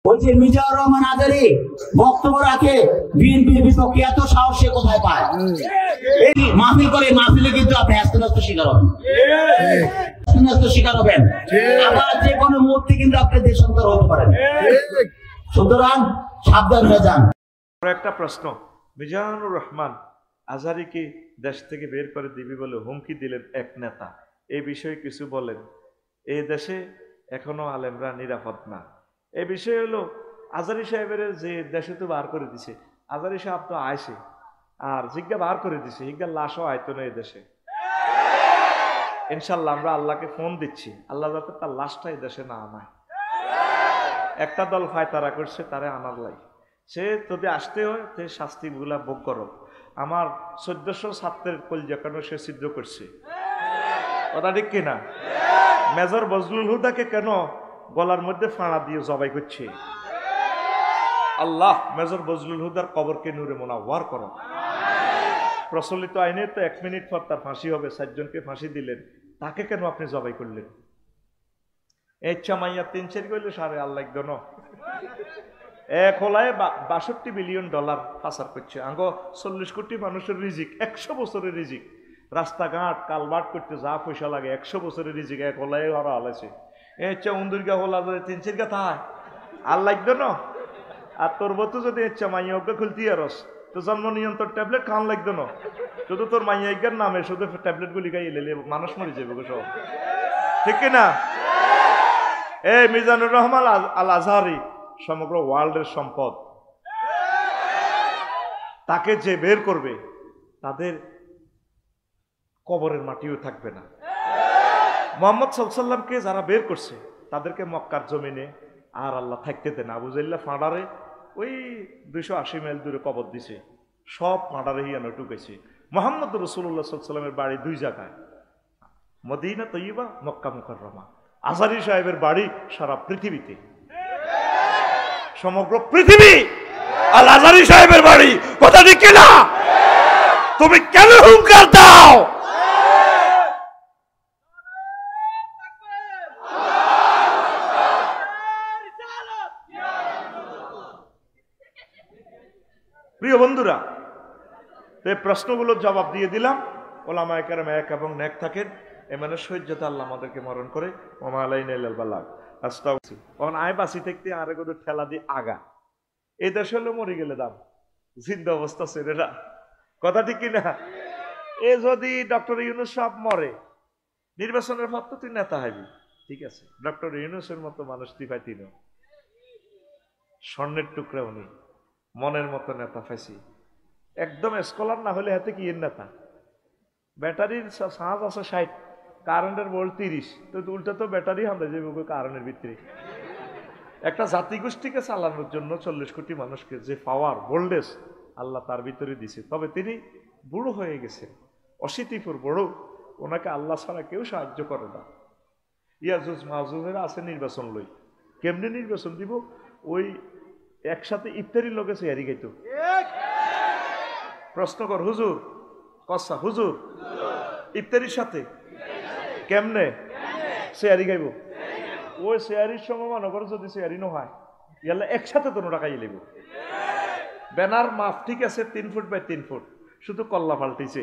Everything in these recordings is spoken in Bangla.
ওই যে মিজানুর রহমান আজারী বক্তব্য রাখে বিএনপির বিপক্ষে, এত সাহস সে কোথায় পায়? এই মাহফিল করে, মাহফিলে কিন্তু আপনি হ্যাস্ত শিকার হবেন, শিকার হবেন, আবার যে কোনো মুহূর্তে কিন্তু আপনি দেশান্তর হতে পারেন। সুতরাং সাবধান হয়ে যান। একটা প্রশ্ন, মিজানুর রহমান আজহারীকে দেশ থেকে বের করে দিবি বলে হুমকি দিলেন এক নেতা, এই বিষয়ে কিছু বলেন। এই দেশে এখনো আলেমরা নিরাপদ না। এই বিষয় হলো আজহারী সাহেবের যে দেশে তো বার করে দিছে, আজহারী সাহেব তো আইসে আর জিজ্ঞা বার করে দিছে, জিজ্ঞার লাশও আয়তো না এই দেশে। ইনশাল্লাহ আমরা আল্লাহকে ফোন দিচ্ছি, আল্লাহ যাতে তার লাশটা এই দেশে না আনায়। একটা দল ফায়তারা করছে তারে আনার লাই, সে যদি আসতে হয় সে শাস্তিগুলা ভোগ করো। আমার 1400 ছাত্রের কলজা কেন সে ছিদ্র করছে, কথা ঠিক কিনা? মেজর বজলুল হুদাকে কেন গলার মধ্যে ফাঁড়া দিয়ে জবাই করছে? আল্লাহ মেজর বজলুল হুদার কবরকে নূরে মুনাওয়ার করো। প্রচলিত আইনে তো 1 মিনিট পর তার ফাঁসি হবে, 4 জনকে ফাঁসি দিলেন, তাকে কেন আপনি জবাই করলেন? ইচ্ছা মাইয়া 3 করলে সারে আল্লাহ একজন এক হলায় $62 বিলিয়ন পাচার করছে। আঙ্গ 40 কোটি মানুষের রিজিক, 100 বছরের রিজিক, রাস্তাঘাট কালবাট করতে যা পয়সা লাগে 100 বছরের রিজিক এক হলায় ওরা হালাইছে। ইচ্ছা উন্দুরগা হলা যদি 3 থায় আল্লাহ একজন। আর তোর বতু যদি ইচ্ছা মাইয়া ওকে খুলতি আরস তো জন্ম নিয়ন্ত্রণ ট্যাবলেট খান লাগতো না, শুধু তোর মাইয়া ইজ্ঞার নামে শুধু ট্যাবলেট গুলি খাই এলে মানুষ মরে যাবে সব, ঠিক কিনা? এই মিজানুর রহমান আল আজহারী সমগ্র ওয়ার্ল্ডের সম্পদ, তাকে যে বের করবে তাদের কবরের মাটিও থাকবে না। মুহাম্মদ সাল্লাল্লাহু আলাইহি ওয়াসাল্লামকে যারা বের করছে তাদেরকে মক্কার জমিনে আর আল্লাহ থাকতে দেন। আবু জাহল ফাঁড়ারে ওই 280 মাইল দূরে কবর দিছে, সব ফাঁড়ারে হিয়ানো টুকেছে। মুহাম্মদ রাসূলুল্লাহ সাল্লাল্লাহু আলাইহি ওয়াসাল্লামের বাড়ি 2 জায়গায়, মদিনা তৈয়বা, মক্কা মুকাররমা। আজহারী সাহেবের বাড়ি সারা পৃথিবীতে, সমগ্র পৃথিবী আল আজহারী সাহেবের বাড়ি, কথা ঠিক কিনা? তুমি কেন হুঙ্কার দাও? প্রিয় বন্ধুরা, এই প্রশ্নগুলোর জবাব দিয়ে দিলাম। ওলামায়ে কেরাম এক এবং নেক থাকেন, এমন সহ্যতা আল্লাহ আমাদেরকে মরণ করে। ওমা আলাইনা ইল্লাল বালাগ। আস্তাগফির। তখন আয় বাসি থাকতে আরে কোনো ঠেলা দিয়ে আগা, এই দেশ হলে মরে গেলে দাম, জিন্দা অবস্থা ছেড়ে না, কথা ঠিক কিনা? এ যদি ডক্টর ইউনূস সাহেব মরে, নির্বাচনের পর তো তুই নেতা হবি, ঠিক আছে? ডক্টর ইউনূসের মতো মানুষ তুই পাইতি না, স্বর্ণের টুকরা উনি, মনের মতো নেতা পাইছি। একদম স্কলার না হলে হাতে কি এর নেতা? ব্যাটারির সাজ আছে 60, কারেন্টের ভোল্ট 30, তো উল্টা তো ব্যাটারি হামলে যাবে কারেন্টের ভিতরে। একটা জাতিগোষ্ঠীকে চালানোর জন্য 40 কোটি মানুষকে যে পাওয়ার ভোল্টেজ আল্লাহ তার ভিতরে দিছে। তবে তিনি বুড়ো হয়ে গেছেন, অশীতিপুর বড়, ওনাকে আল্লাহ ছাড়া কেউ সাহায্য করে না। ইয়াজুজ মাহুজেরা আছে নির্বাচন লই, কেমনি নির্বাচন দিব? ওই একসাথে ইফতারির লোকে চেয়ারি গাইত। প্রশ্ন কর হুজুর, কসা হুজুর ইফতারির সাথে কেমনে চেয়ারি গাইব? ওই চেয়ারির সময় মনে করো যদি চেয়ারি নহয় ইয়ালে একসাথে তো টাকা লিব। ব্যানার মাপ ঠিক আছে 3 ফুট বাই 3 ফুট, শুধু কল্লা পাল্টিছে।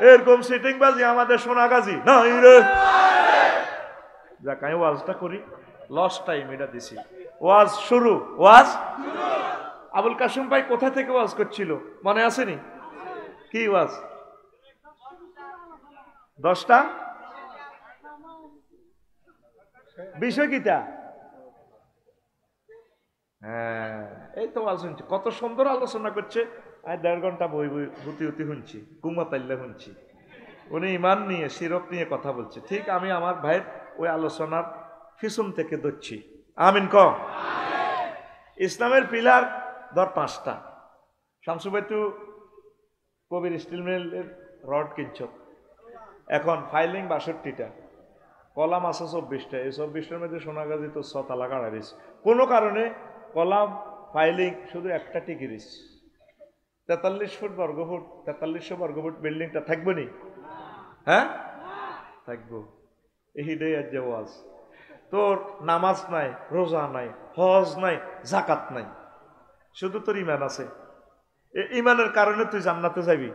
এরকম সিটিং বাজি আমাদের সোনাগাজী নাই রে। যাক আমি ওয়াজটা করি, লস টাইম এটা দিছি। ওয়াজ শুরু, ওয়াজ আবুল কাসিম ভাই কোথা থেকে ওয়াজ করছিল মনে আসেনি? কি ওয়াজ? 10টা বিষয় কিটা? হ্যাঁ, এই তো ওয়াজ শুনছি, কত সুন্দর আলোচনা করছে। আমি 1.5 ঘন্টা বই বই হুতি হুতি শুনছি, কুমাতাল্লা শুনছি। উনি ইমান নিয়ে, শিরক নিয়ে কথা বলছে। ঠিক আমি আমার ভাইয়ের ওই আলোচনার পিছন থেকে ধরছি। আমিন ক। ইসলামের পিলার ধর 5টা। শামসু ভাই তো কবির স্টিল মিলের রড কিনছ, এখন ফাইলিং 62টা, কলাম আছে 24টা। এই 24টার মধ্যে সোনাগাজী তো 6 তালা কাটা দিস। কোনো কারণে কলাম ফাইলিং শুধু একটা টিকিরিস। 43 ফুট বর্গফুট, 4300 বর্গফুট বিল্ডিংটা থাকবো নি? হ্যাঁ থাকবো। এই আজ ওয়াজ তোর নামাজ নাই, রোজা নাই, হজ নাই, জাকাত নাই, শুধু তোর ইমান আছে। ইমানের কারণে তুই জান্নাতে যাবি।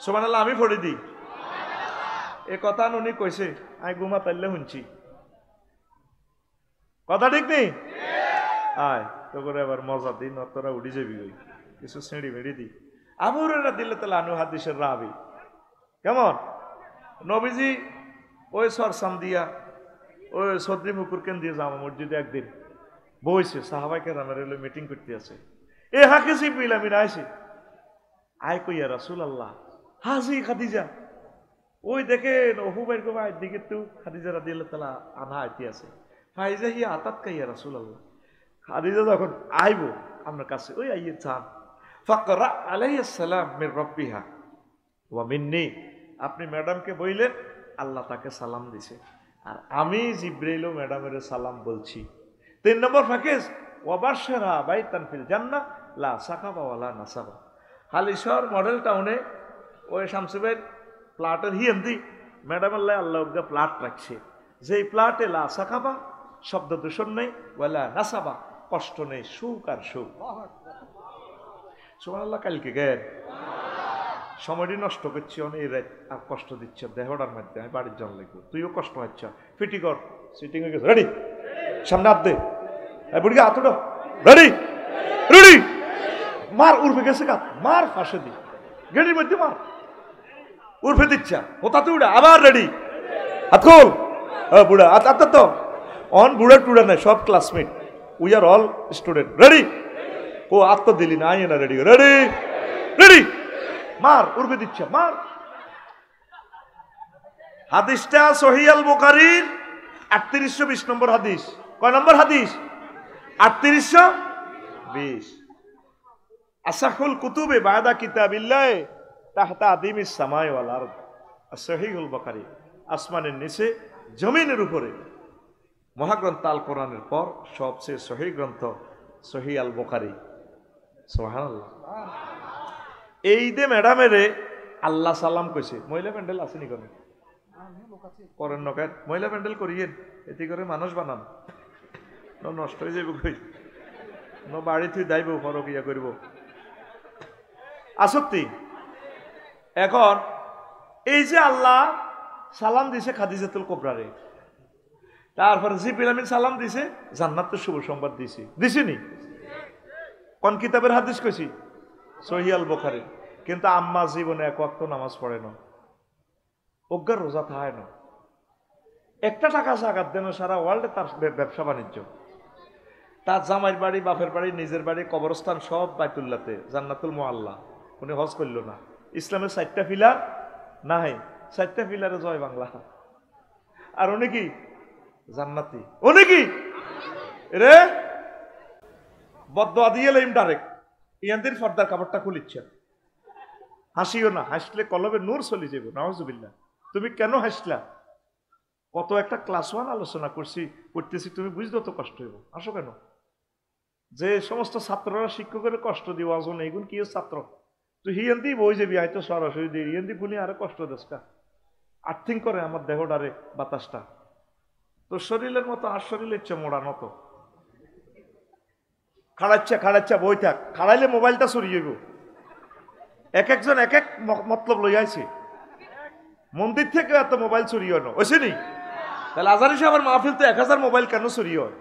সুবহানাল্লাহ। আমি পড়ে দিই এ কথা উনি কইছে, আই ঘুমা তাইলে শুনছি কথা, ঠিক নেই? আয় তো করে আবার মজা দিন, তোরা উড়ি যাবি ওই কিছু সিঁড়ি মেড়ি দি। আবু হুরায়রা দিলে তাহলে আনু হাদিসের রাবি কেমন নবীজি ওই সরসাম দিয়া ওই সদ্রি মুকুর কেন দিয়ে জামা মসজিদে একদিন বইছে, সাহাবাই কেরামের এলো মিটিং করতে আছে। এ হাকে জিবরিল আমিন আইছে, আয় কইয়া রাসূলুল্লাহ হাজি খাদিজা, ওই দেখেন ওহুবাইর গোবাইর দিকে তো খাদিজা রাদিয়াল্লাহু তাআলা আনহা আইতে আছে। ফাইজা হিয়া আতাত কাইয়া রাসূলুল্লাহ, খাদিজা যখন আইবো আপনার কাছে ওই আইয়ে চান, ফাকরা আলাইহিস সালাম মির রাব্বিহা ওয়া মিন্নি, আপনি ম্যাডামকে বইলেন আল্লাহ তাকে সালাম দিছে, আর আমি জিব্রাইল ম্যাডামের সালাম বলছি। 3 নম্বর ফাকিজ ওয়াবাশশারা বাইতান ফিল জান্নাহ লা সাকাবা ওয়ালা নাসাবা। হালিশহর মডেল টাউনে ওই শামসুবের প্লাটের হিয়েন্দি ম্যাডাম আল্লাহ ওকে প্লাট রাখছে, যেই প্লাটে লা সাকাবা শব্দ দূষণ নেই, ওয়ালা নাসাবা কষ্ট নেই, সুখ আর সুখ। সুবহানাল্লাহ। কালকে গেন সময়টি নষ্ট করছি অনেক রাত আর কষ্ট দিচ্ছ দেহটার মধ্যে, আমি বাড়ির জন্য লাগবো, তুইও কষ্ট হচ্ছ। ফিটি কর, সিটিং হয়ে গেছে, রেডি, সামনে হাত দে, বুড়িকে হাত উঠো, রেডি রেডি, মার উর্ফে গেছে কাত, মার ফাঁসে দি, গেড়ির মধ্যে মার, উর্ফে দিচ্ছা ওটাতে উড়া, আবার রেডি, হাত খোল, বুড়া হাত হাত তো অন, বুড়া টুড়া নাই, সব classmate, we are all student, ready. ও আত্ম দিলি না, আইয়ে না, রেডি রেডি রেডি, মার উর্ফে দিচ্ছা মার। হাদিসটা সহিহ আল বুখারীর 3820 নম্বর হাদিস। কয় নম্বর হাদিস? 3820। আসাহুল কুতুবে বাদা কিতাবিল্লাহ তাহতা আদিমিস সামাই ওয়াল আরদ। সহিহুল বুখারী, আসমানের নিচে জমিনের উপরে মহাগ্রন্থ আল কোরআনের পর সবচেয়ে সহিহ গ্রন্থ সহিহ আল বুখারী। সুবহানাল্লাহ। এই দে ম্যাডামেরে আল্লাহ সালাম কইছে। মহিলা প্যান্ডেল আসেনি কোন করেন নকেন, মহিলা প্যান্ডেল করিয়েন, এতে করে মানুষ বানান, নষ্ট হয়ে যাবে কই, বাড়ি তুই দাইব ফরক ইয়া করব আসক্তি। এখন এই যে আল্লাহ সালাম দিছে খাদিজাতুল কুবরারে, তারপরে জিবরিল আমিন সালাম দিছে জান্নাতের শুভ সংবাদ দিছে, দিছিনি? কোন কিতাবের হাদিস কইছি? সহিহ আল বুখারী। কিন্তু আম্মা জীবনে এক ওয়াক্ত নামাজ পড়ে না, অজ্ঞার রোজা থায় না, একটা টাকা জাকাত দেন, সারা ওয়ার্ল্ডে তার ব্যবসা বাণিজ্য, তার জামাইয়ের বাড়ি, বাপের বাড়ি, নিজের বাড়ি, কবরস্থান সব বাইতুল্লাহতে, জান্নাতুল মুআল্লা। উনি হজ করল না। ইসলামের 4টা পিলার নাই, 4টা পিলারে জয় বাংলা, আর উনি কি জান্নাতি, উনি কি রে বদদোয়া দিয়ে লাইম ডাইরেক্ট ইয়ানদের ফর্দার কাপড়টা খুলিচ্ছেন। হাসিও না, হাসলে কলবে নূর চলে যাব। নাউজুবিল্লাহ। তুমি কেন হাসলা? কত একটা ক্লাস 1 আলোচনা করতেছি, তুমি বুঝতে তো কষ্ট হইব। আসো কেন? যে সমস্ত ছাত্ররা শিক্ষকের কষ্ট দিব আজন, এইগুলো কি ছাত্র তুই হিয়ান্দি বই যাবি, হয়তো সরাসরি দিয়ে হিয়ান্দি গুলি আরে কষ্ট দেশকা আর্থিং করে আমার দেহটারে বাতাসটা, তোর শরীরের মতো আর শরীরের ইচ্ছে মোড়ানো তো খাড়াচ্ছা বই থাক, খাড়াইলে মোবাইলটা সরিয়ে গো। এক একজন এক এক মতলব লই আইছে, মন্দির থেকে এত মোবাইল চুরি হয় না, ওইসেনি? তাহলে আজারি সাহেবের মাহফিল তো 1000 মোবাইল কেন চুরি হয়?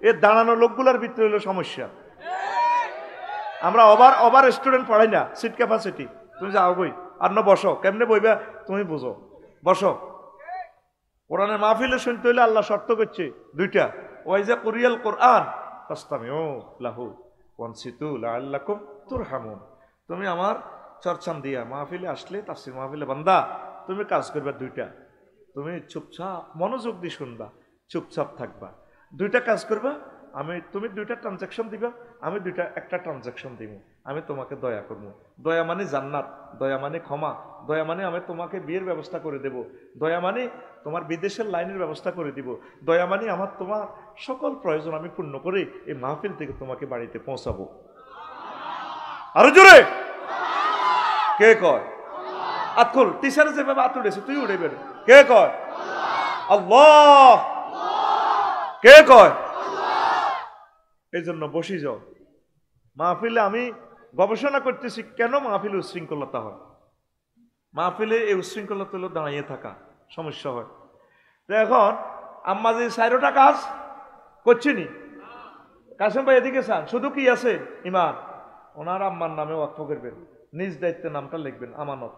এর দাঁড়ানো লোকগুলার ভিতরে হলো সমস্যা। আমরা ওভার স্টুডেন্ট পড়াই না, সিট ক্যাপাসিটি। তুমি যাও বই আর না বসো, কেমনে বইবা তুমি বুঝো, বসো। কোরআনের মাহফিলে শুনতে হইলে আল্লাহ শর্ত করছে 2টা, ওয়াইজা কুরিয়াল কোরআন ফাসতামিউ লাহু ওয়ানসিতু লাআল্লাকুম তুরহামুন। তুমি আমার চর্চান দিয়া মাহফিলে আসলে, তাফসীর মাহফিলে বান্দা তুমি কাজ করবা 2টা, তুমি চুপচাপ মনোযোগ দিয়ে শুনবা, চুপচাপ থাকবা। 2টা কাজ করবা, তুমি 2টা ট্রানজাকশন দিবা, আমি একটা ট্রানজাকশন দিব। আমি তোমাকে দয়া করবো। দয়া মানে জান্নাত, দয়া মানে ক্ষমা, দয়া মানে আমি তোমাকে বিয়ের ব্যবস্থা করে দেব, দয়া মানে তোমার বিদেশের লাইনের ব্যবস্থা করে দিব, দয়া মানে আমার তোমার সকল প্রয়োজন আমি পূর্ণ করে এই মাহফিল থেকে তোমাকে বাড়িতে পৌঁছাবো। আরো জোরে কে কয়? আতকুল টিচারে যেভাবে আত উঠেছে তুই উঠে বেরো। কে কয়? আল্লাহ। কে কয়? এই জন্য বসি যাও মাহফিলে। আমি গবেষণা করতেছি কেন মাহফিলে উচ্ছৃঙ্খলতা হয়। মাহফিলে এই উচ্ছৃঙ্খলতা হলো দাঁড়িয়ে থাকা, সমস্যা হয়। তো এখন আম্মা যে 4টা কাজ করছিনি, কাসেম ভাই এদিকে চান, শুধু কি আছে ইমান, ওনার আম্মার নামে ওয়াকফ করবেন, নিজ দায়িত্বে নামটা লিখবেন আমানত।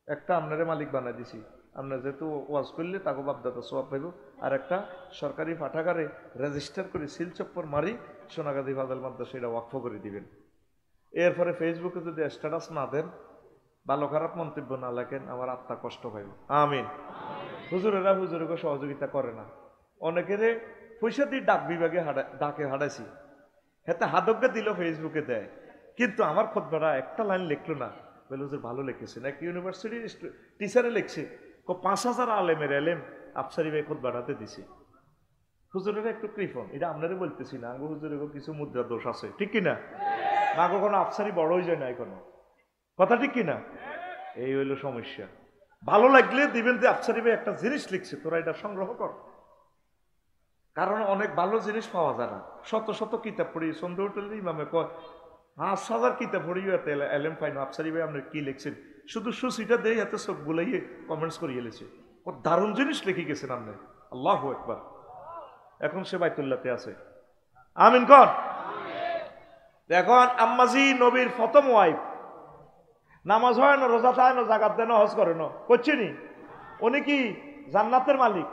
একটা আপনারে মালিক বানাই দিছি, আপনার যেহেতু ওয়াজ করলে তাকে বাপদাদা সোয়াব পাইব। আর একটা সরকারি পাঠাগারে রেজিস্টার করে সিল চপ্পর মারি সোনাগাজী ফাজাল মাদ্রাসা এটা ওয়াকফ করে দিবেন। এরপরে ফেসবুকে যদি স্ট্যাটাস না দেন, ভালো খারাপ মন্তব্য না লেখেন, আমার আত্মা কষ্ট পাইব। আমিন। হুজুরেরা হুজুরকে সহযোগিতা করে না, অনেকেরে পয়সা দিয়ে ডাক বিভাগে ডাকে হারাইছি, হেতে হাদককে দিল ফেসবুকে দেয়, কিন্তু আমার খুতবাটা একটা লাইন লিখলো না। বলে হুজুর ভালো লিখেছেন, এক ইউনিভার্সিটির টিচারে লিখছে 5,000 আলেমের এলেম আফসারি ভাই খুতবাটাতে দিছে। হুজুরের একটু কৃপণ, এটা আপনারা বলতেছি না, আগো হুজুরের কিছু মুদ্রা দোষ আছে, ঠিক কিনা? আগো কোনো আফসারি বড় হয়ে যায় না এখনো, কথা ঠিক কিনা? এই হইল সমস্যা। ভালো লাগলে দিবেন যে আফসারি ভাই একটা জিনিস লিখছে, তোরা এটা সংগ্রহ কর। কারণ অনেক ভালো জিনিস পাওয়া যায় না। শত শত কিতাব পড়ি, সন্দেহ উঠলে ইমামে কয় 5,000 কিতাব পড়িও এত এলেম পাইন, আফসারি ভাই আপনি কি লিখছেন? শুধু সুসিটা দেয় এত সব গুলাইয়ে কমেন্টস করিয়ে লেছে, ও দারুণ জিনিস লিখে গেছেন আপনি, আল্লাহু আকবার। এখন সে বাইতুল্লাহতে আছে, আমিন কর। এখন আম্মাজি নবীর প্রথম ওয়াইফ, নামাজ হয় না, রোজা থাকে না, জাকাত দেয় না, হজ করে না, করছে নি, উনি কি জান্নাতের মালিক?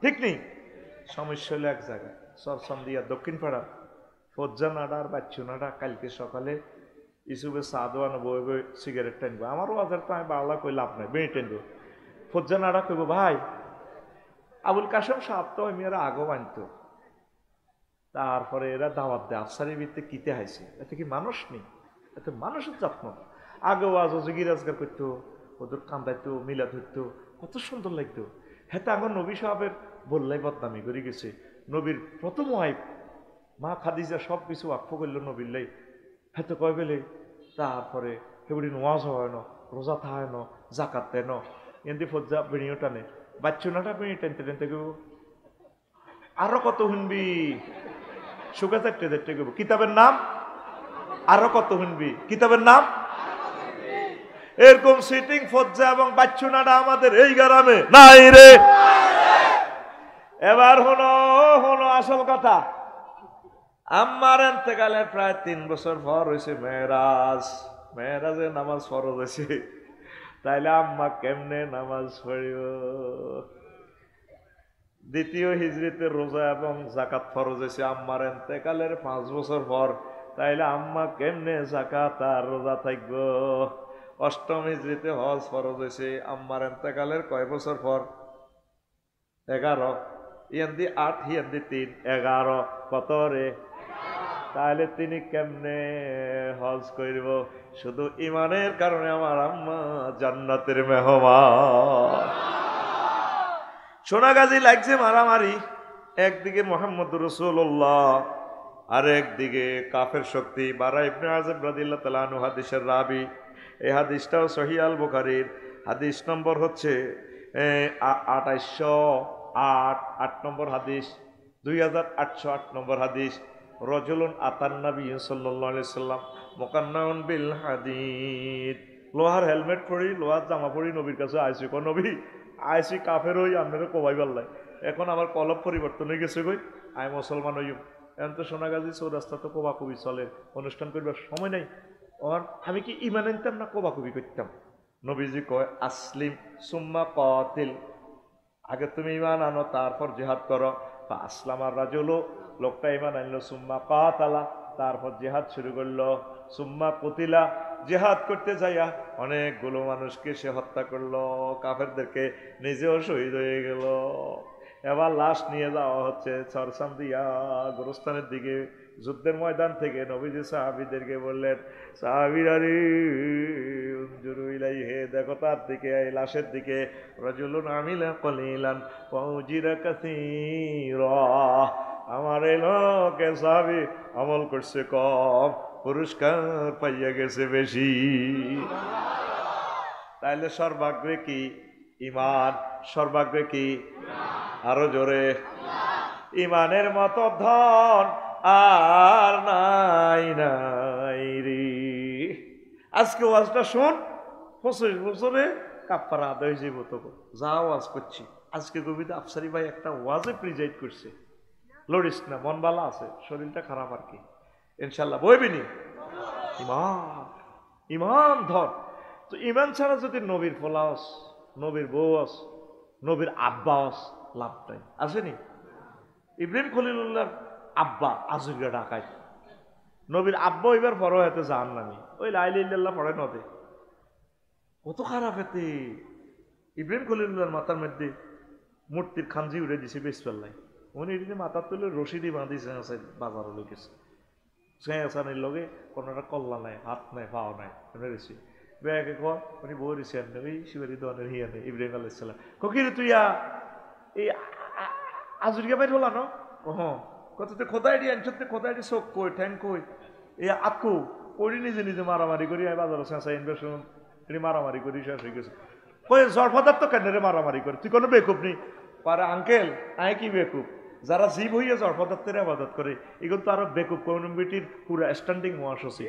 ঠিক নেই। সমস্যা হলো এক জায়গায় সরসন্দিয়া দক্ষিণ পাড়া ফজ্জা নাডা আর বাচ্চু নাডা কালকে সকালে ইসুবে চা দোয়ানো বই বই সিগারেট টানবো। আমারও আজার তো আমি বাংলা কই লাভ নাই, বেড়ে টানবো। ফজ্জা নাডা কইব ভাই আবুল কাসেম সাহেব তো আমি এরা আগো বানতো, তারপরে এরা দাওয়াত দেয় আফসারি ভিত্তিতে কিতে হাইছে, এতে কি মানুষ নেই? এতে মানুষের যত্ন। আগে ওয়াজ অজগি রাজগার করতো, ওদের কান্দাইতো, মিলা ধরতো, কত সুন্দর লাগতো। হ্যাঁ, আমার নবী সাহেবের বললাই বদনামি করে গেছে। নবীর প্রথম ওয়াইফ মা খাদিজা সব কিছু ওয়াকফ করলো নবীর, হ্যাঁ তো কয় বেলে। তারপরে সেদিন ওয়াজ হয় না, রোজা থায় না, জাকাত দেয় না, এমনি ফজ্জা বেড়িও টানে, বাচ্চুনাটা বেড়ি টানতে টানতে গেব। আরো কত শুনবি, সুখে চারটে চারটে গেব। কিতাবের নাম আরো কত শুনবি, কিতাবের নাম। এরকম সিটিং ফজ্জা এবং বাচ্চুনাটা আমাদের এই গ্রামে নাই রে। এবার হলো হলো আসল কথা। আম্মার এতেকালের প্রায় 3 বছর পর হয়েছে মেরাজ। মেরাজে নামাজ ফরজ হয়েছে, তাইলে আম্মা কেমনে নামাজ পড়িব? দ্বিতীয় হিজরিতে রোজা এবং জাকাত ফরজ হয়েছে আম্মার এতেকালের 5 বছর পর, তাইলে আম্মা কেমনে জাকাত আর রোজা থাকব? অষ্টম হিজরিতে হজ ফরজ হয়েছে আম্মার এতেকালের কয় বছর পর? 11। ইয়ান্দি 8, ইয়ান্দি 3, 11 কত রে? তাহলে তিনি কেমনে হজ করব? শুধু ইমানের কারণে আমার আম্মা জান্নাতের মেহমান। সোনাগাজী লাগছে মারামারি, একদিকে মুহাম্মদুর রাসূলুল্লাহ আর একদিকে কাফের শক্তি। বারা ইবনে আযিব রাদিয়াল্লাহু তাআলা আনহু হাদিসের রাবি। এই হাদিসটাও সহিহ আল বুখারীর হাদিস নম্বর হচ্ছে 2808 নম্বর হাদিস, 2808 নম্বর হাদিস। রজুলুন আতান নবী সাল্লাল্লাহু আলাইহি সাল্লাম মুকান্নাউন বিল হাদিদ। লোহার হেলমেট পরি, লোহার জামা পরি নবীর কাছে আইছি। কোন নবী আইছি কাফের হই আপনারা কোবাই পাল্লাই। এখন আমার কলব পরিবর্তন হয়ে গেছে, কই আমি মুসলমান হইম। এখন তো সোনাগাজী চৌরাস্তা তো কোবা কবি চলে, অনুষ্ঠান করবার সময় নাই। আর আমি কি ইমান আনতাম না কোবা কবি করতাম? নবীজি কয় আসলিম সুম্মা কাতিল, আগে তুমি ইমান আনো তারপর জিহাদ করো। আসলামার রাজুলু, লোকটা ইমান আনলো, সুম্মা কাতালা, তারপর জিহাদ শুরু করলো, সুম্মা কুতিলা, জিহাদ করতে যাইয়া অনেকগুলো মানুষকে সে হত্যা করলো, কাফেরদেরকে, নিজেও শহীদ হয়ে গেল। এবার লাশ নিয়ে যাওয়া হচ্ছে চরসান্দিয়া গোরস্থানের দিকে। যুদ্ধের ময়দান থেকে নবীজি সাহাবীদেরকে বললেন, সাহাবীরা রে উনজুরু ইলাইহি, দেখো তার দিকে, এই লাশের দিকে। রাজুলুন আমিলা কলিলান ওয়া উজিরা কাসীরা, আমার এই লোকে সাহাবী আমল করছে কম, পুরস্কার পাইয়া গেছে বেশি। তাইলে সর্বাগ্রে কি? ইমান। সর্বাগ্রে কি? আরো জোরে। ইমানের মতো ধন আর নাই নাই রে। আজকে ওয়াজটা শোন, 25 বছরে কাপ্পারা আদায় হয়ে যাবো। তো যা ওয়াজ করছি আজকে কবিতা আফসারি ভাই একটা ওয়াজে প্রিজাইড করছে। লড়িস না, মন ভালো আছে, শরীরটা খারাপ আর কি, ইনশাল্লাহ বইবিনি। ইমান, ইমান ধর। তো ইমান ছাড়া যদি নবীর ফলাস, নবীর বউস, নবীর আব্বাস, লাভ নাই। আসেনি? ইব্রাহিম খলিলুল্লাহর আব্বা আজুগা ঢাকায়, নবীর আব্বা এবার বড় হতে যান নামি, ওই লাইলা ইল্লাল্লাহ পড়ে নদে। কত খারাপ এতে। ইব্রাহিম খলিলুল্লাহর মাথার মধ্যে মূর্তির খাঞ্জি উড়ে দিছে বেসপাল্লাই, উনি এদিকে মাথার তুলে রশি দিয়ে বাঁধিছে বাজার লেগেছে। চেঁচানির লগে কোনোটা কল্লা নাই, হাত নাই, পাও নাই, রেছি বেগে কর উনি বউ রেছি আনে ওই শিবারি দোয়ানের হিয়ানে ইব্রাহিম আলাইসাল্লাম ককিরে তুই এই আজুরিয়া বাইর হলা না কত তুই খোদাই দিয়ে আনছ, খোদাই দিয়ে চোখ কই, ঠ্যাং কই, এই আতকু পড়ি নিজে নিজে মারামারি করি, আমি বাজারে চেঁচা ইনভেশন মারামারি করি শেষ হয়ে গেছে। কই জড়ফাদার তো কেন রে মারামারি করে, তুই কোনো বেকুব নেই পারে আঙ্কেল, আয় কি বেকুব? যারা জীব হইয়া জড়ফাদার আবাদত করে এগুলো তো আরো বেকুব কমিউনিটির পুরো স্ট্যান্ডিং মহাসচিব।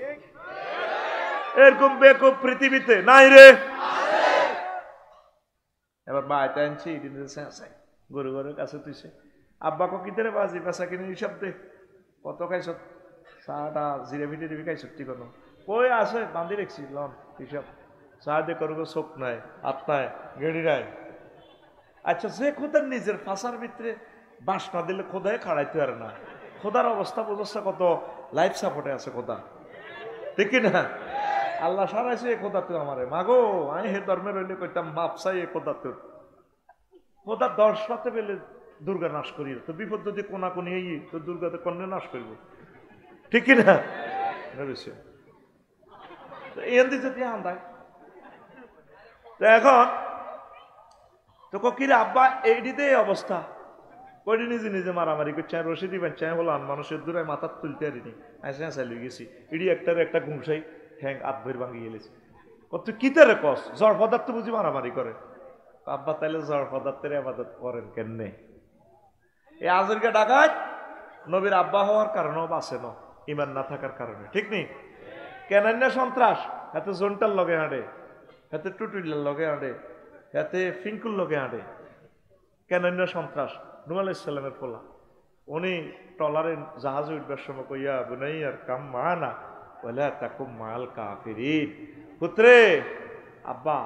এরকম বেকুব পৃথিবীতে নাই রে। এবার বাড়িতে আনছি গরু গরুর কাছে তুইছে আব্বা কিতে বাজি পেশা কিনে হিসাব দে কত খাইছ, চাটা জিরে মিটে দিবি খাইছ ঠিক কোনো কই আছে বান্ধি রেখছি লন হিসাব চা দে করবো, চোখ নাই, হাত নাই, গেড়ি নাই। আচ্ছা যে খোদার নিজের ফাঁসার ভিতরে বাঁশ না দিলে খোদায় খাড়াইতে পারে না, খোদার অবস্থা অবস্থা কত লাইফ সাপোর্টে আছে খোদা, ঠিক না? আল্লাহ সারাইছে এ খোদা তুই আমারে মাগো, আমি হে ধর্মের হইলে কইতাম মাপ চাই এ খোদা তোর। খোদার দর্শ পাতে পেলে দুর্গা নাশ করি, তো বিপদ যদি কোনা কোনি এই তো দুর্গাতে কন্যা নাশ করব, ঠিক না? এন্দি যদি আন্দায় তো এখন তো কিরে আব্বা এইটিতে এই অবস্থা কয়টি নিজে নিজে মারামারি করছে, রশি দিবেন চাই বলো মানুষের দূরে মাথা তুলতে পারিনি, আইসা চালিয়ে গেছি ইডি একটার একটা ঘুমসাই ঠ্যাং আধভের ভাঙি গেলেছি। কত কিতারে কস জড় পদার্থ বুঝি মারামারি করে, আব্বা তাইলে জড় পদার্থের আবাদত করেন কেননে? এই আজরকে ডাকাত নবীর আব্বা হওয়ার কারণেও বাঁচে না, ইমান না থাকার কারণে, ঠিক নেই? কেনান্না সন্ত্রাস হাতে জোনটার লগে হাঁটে, হাতে টুটুইলার লগে হাঁটে, হাতে ফিঙ্কুর লগে হাঁটে। কেনান্না সন্ত্রাস নূহ আলাইহিস সালামের পোলা, উনি ট্রলারে জাহাজে উঠবার সময় কইয়া বুনাইয়ার কাম মানা ওয়ালা তাকুম মাল কাফিরিন, পুত্রে আব্বা